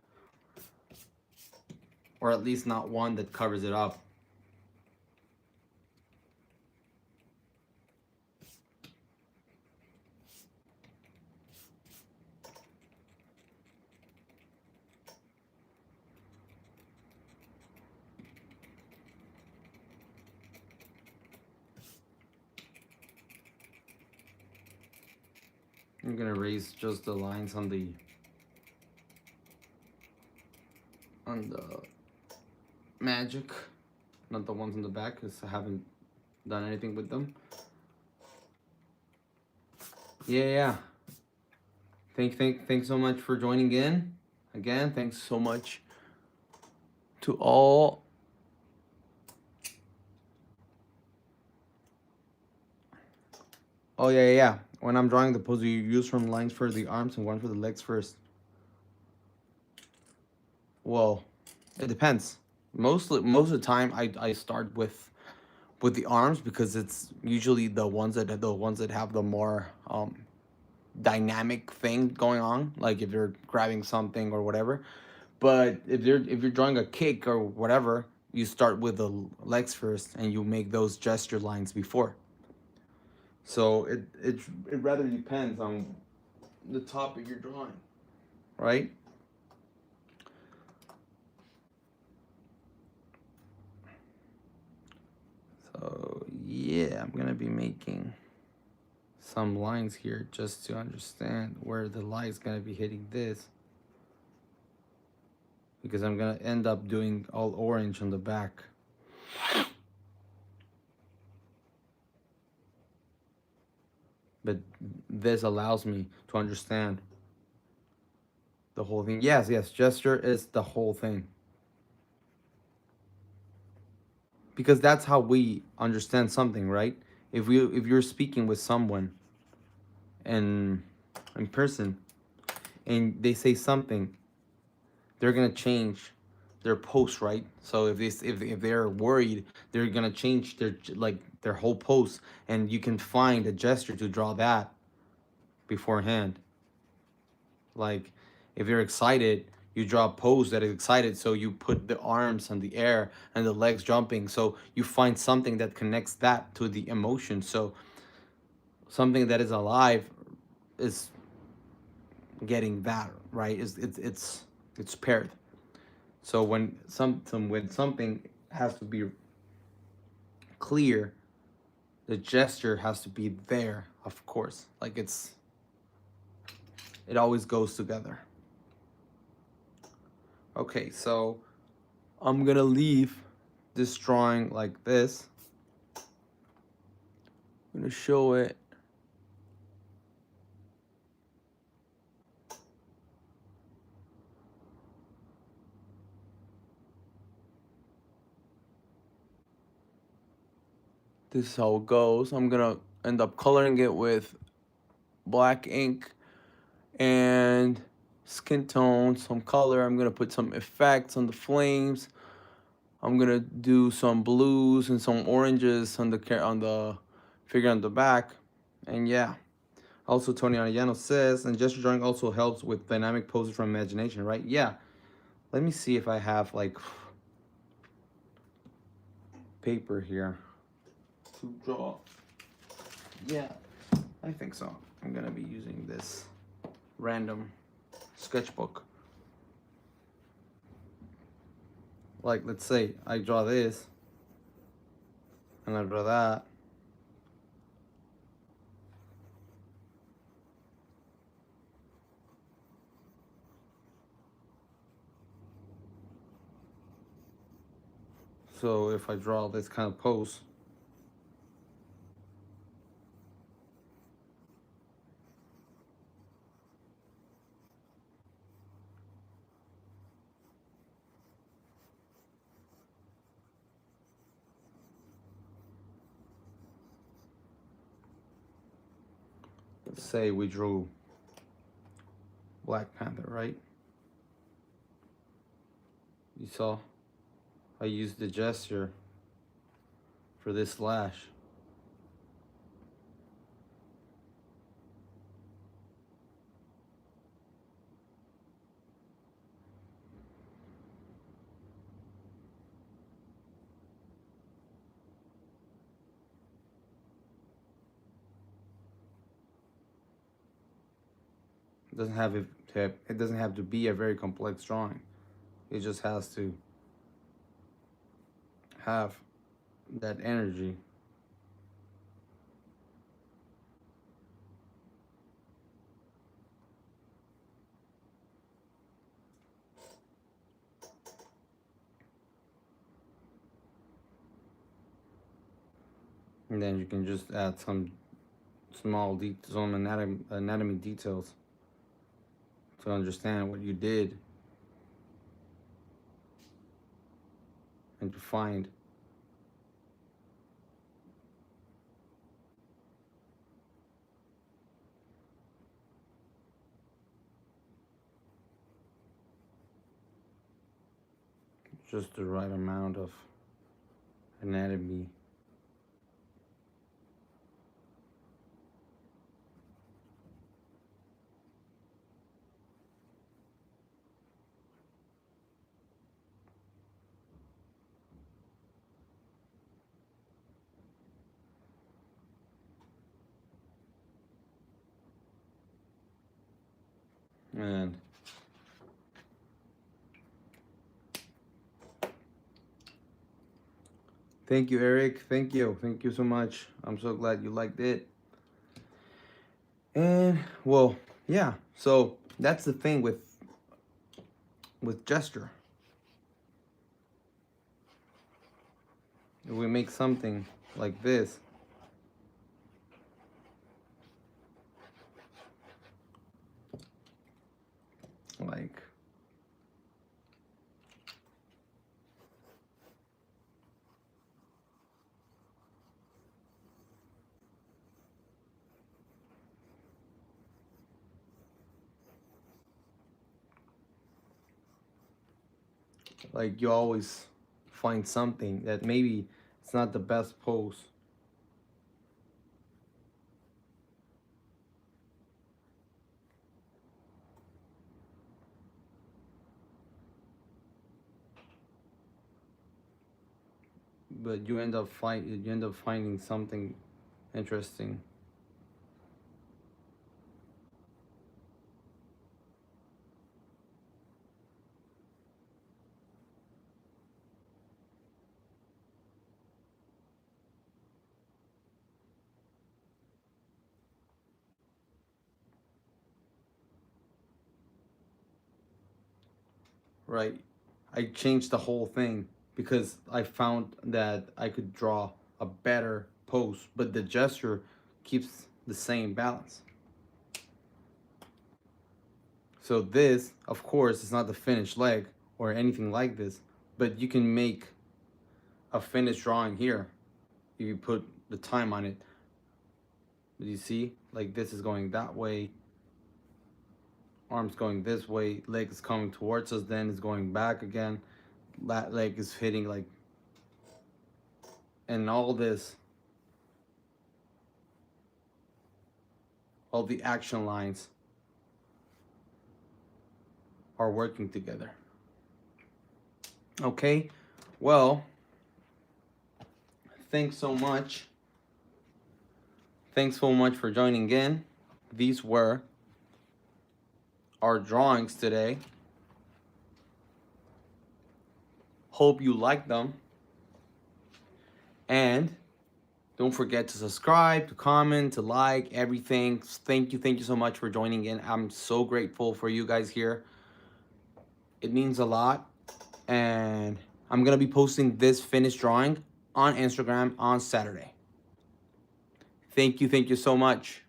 or at least not one that covers it up. I'm gonna erase just the lines on the Magik, not the ones on the back, because I haven't done anything with them. Yeah. Thanks so much for joining in. Again, thanks so much to all. Oh yeah. When I'm drawing the pose, you use from lines for the arms and one for the legs first. Well, it depends. Most of the time, I start with the arms, because it's usually the ones that have the more dynamic thing going on. Like if you're grabbing something or whatever. But if you're drawing a kick or whatever, you start with the legs first and you make those gesture lines before. So it rather depends on the topic you're drawing, right? yeah, I'm gonna be making some lines here just to understand where the light is gonna be hitting this, because I'm gonna end up doing all orange on the back. But this allows me to understand the whole thing. Yes, yes, gesture is the whole thing. Because that's how we understand something, right? If you're speaking with someone in in person and they say something, they're gonna change their post, right? So if they're worried, they're gonna change their like their whole post, and you can find a gesture to draw that beforehand. Like if you're excited, you draw a pose that is excited, so you put the arms in the air and the legs jumping. So you find something that connects that to the emotion. So something that is alive is getting that right. It's paired. So when something has to be clear, the gesture has to be there, of course. Like it always goes together. Okay, so I'm gonna leave this drawing like this. I'm gonna show it. This is how it goes. I'm gonna end up coloring it with black ink and skin tone, some color. I'm gonna put some effects on the flames. I'm gonna do some blues and some oranges on the figure on the back, and yeah. Also, Tony Arellano says, and gesture drawing also helps with dynamic poses from imagination, right? Yeah. Let me see if I have like paper here to draw. Yeah, I think so. I'm gonna be using this random sketchbook. Like, let's say I draw this and I draw that. So if I draw this kind of pose, let's say we drew Black Panther, right? You saw I used the gesture for this slash. It doesn't have it doesn't have to be a very complex drawing. It just has to have that energy. And then you can just add some some anatomy details to understand what you did and to find. Just the right amount of anatomy. And Thank you, Eric. Thank you. Thank you so much. I'm so glad you liked it. And well, yeah. So that's the thing with gesture. If we make something like this, like you always find something that maybe it's not the best pose, but you end up finding something interesting. Right? I changed the whole thing because I found that I could draw a better pose, but the gesture keeps the same balance. So this, of course, is not the finished leg or anything like this, but you can make a finished drawing here if you put the time on it. You see, like this is going that way, arms going this way, leg is coming towards us, then it's going back again, that leg is hitting like, and all this, all the action lines are working together. Okay, well, thanks so much. Thanks so much for joining in. These were our drawings today. Hope you liked them. And don't forget to subscribe, to comment, to like, everything. Thank you so much for joining in. I'm so grateful for you guys here. It means a lot. And I'm going to be posting this finished drawing on Instagram on Saturday. Thank you so much.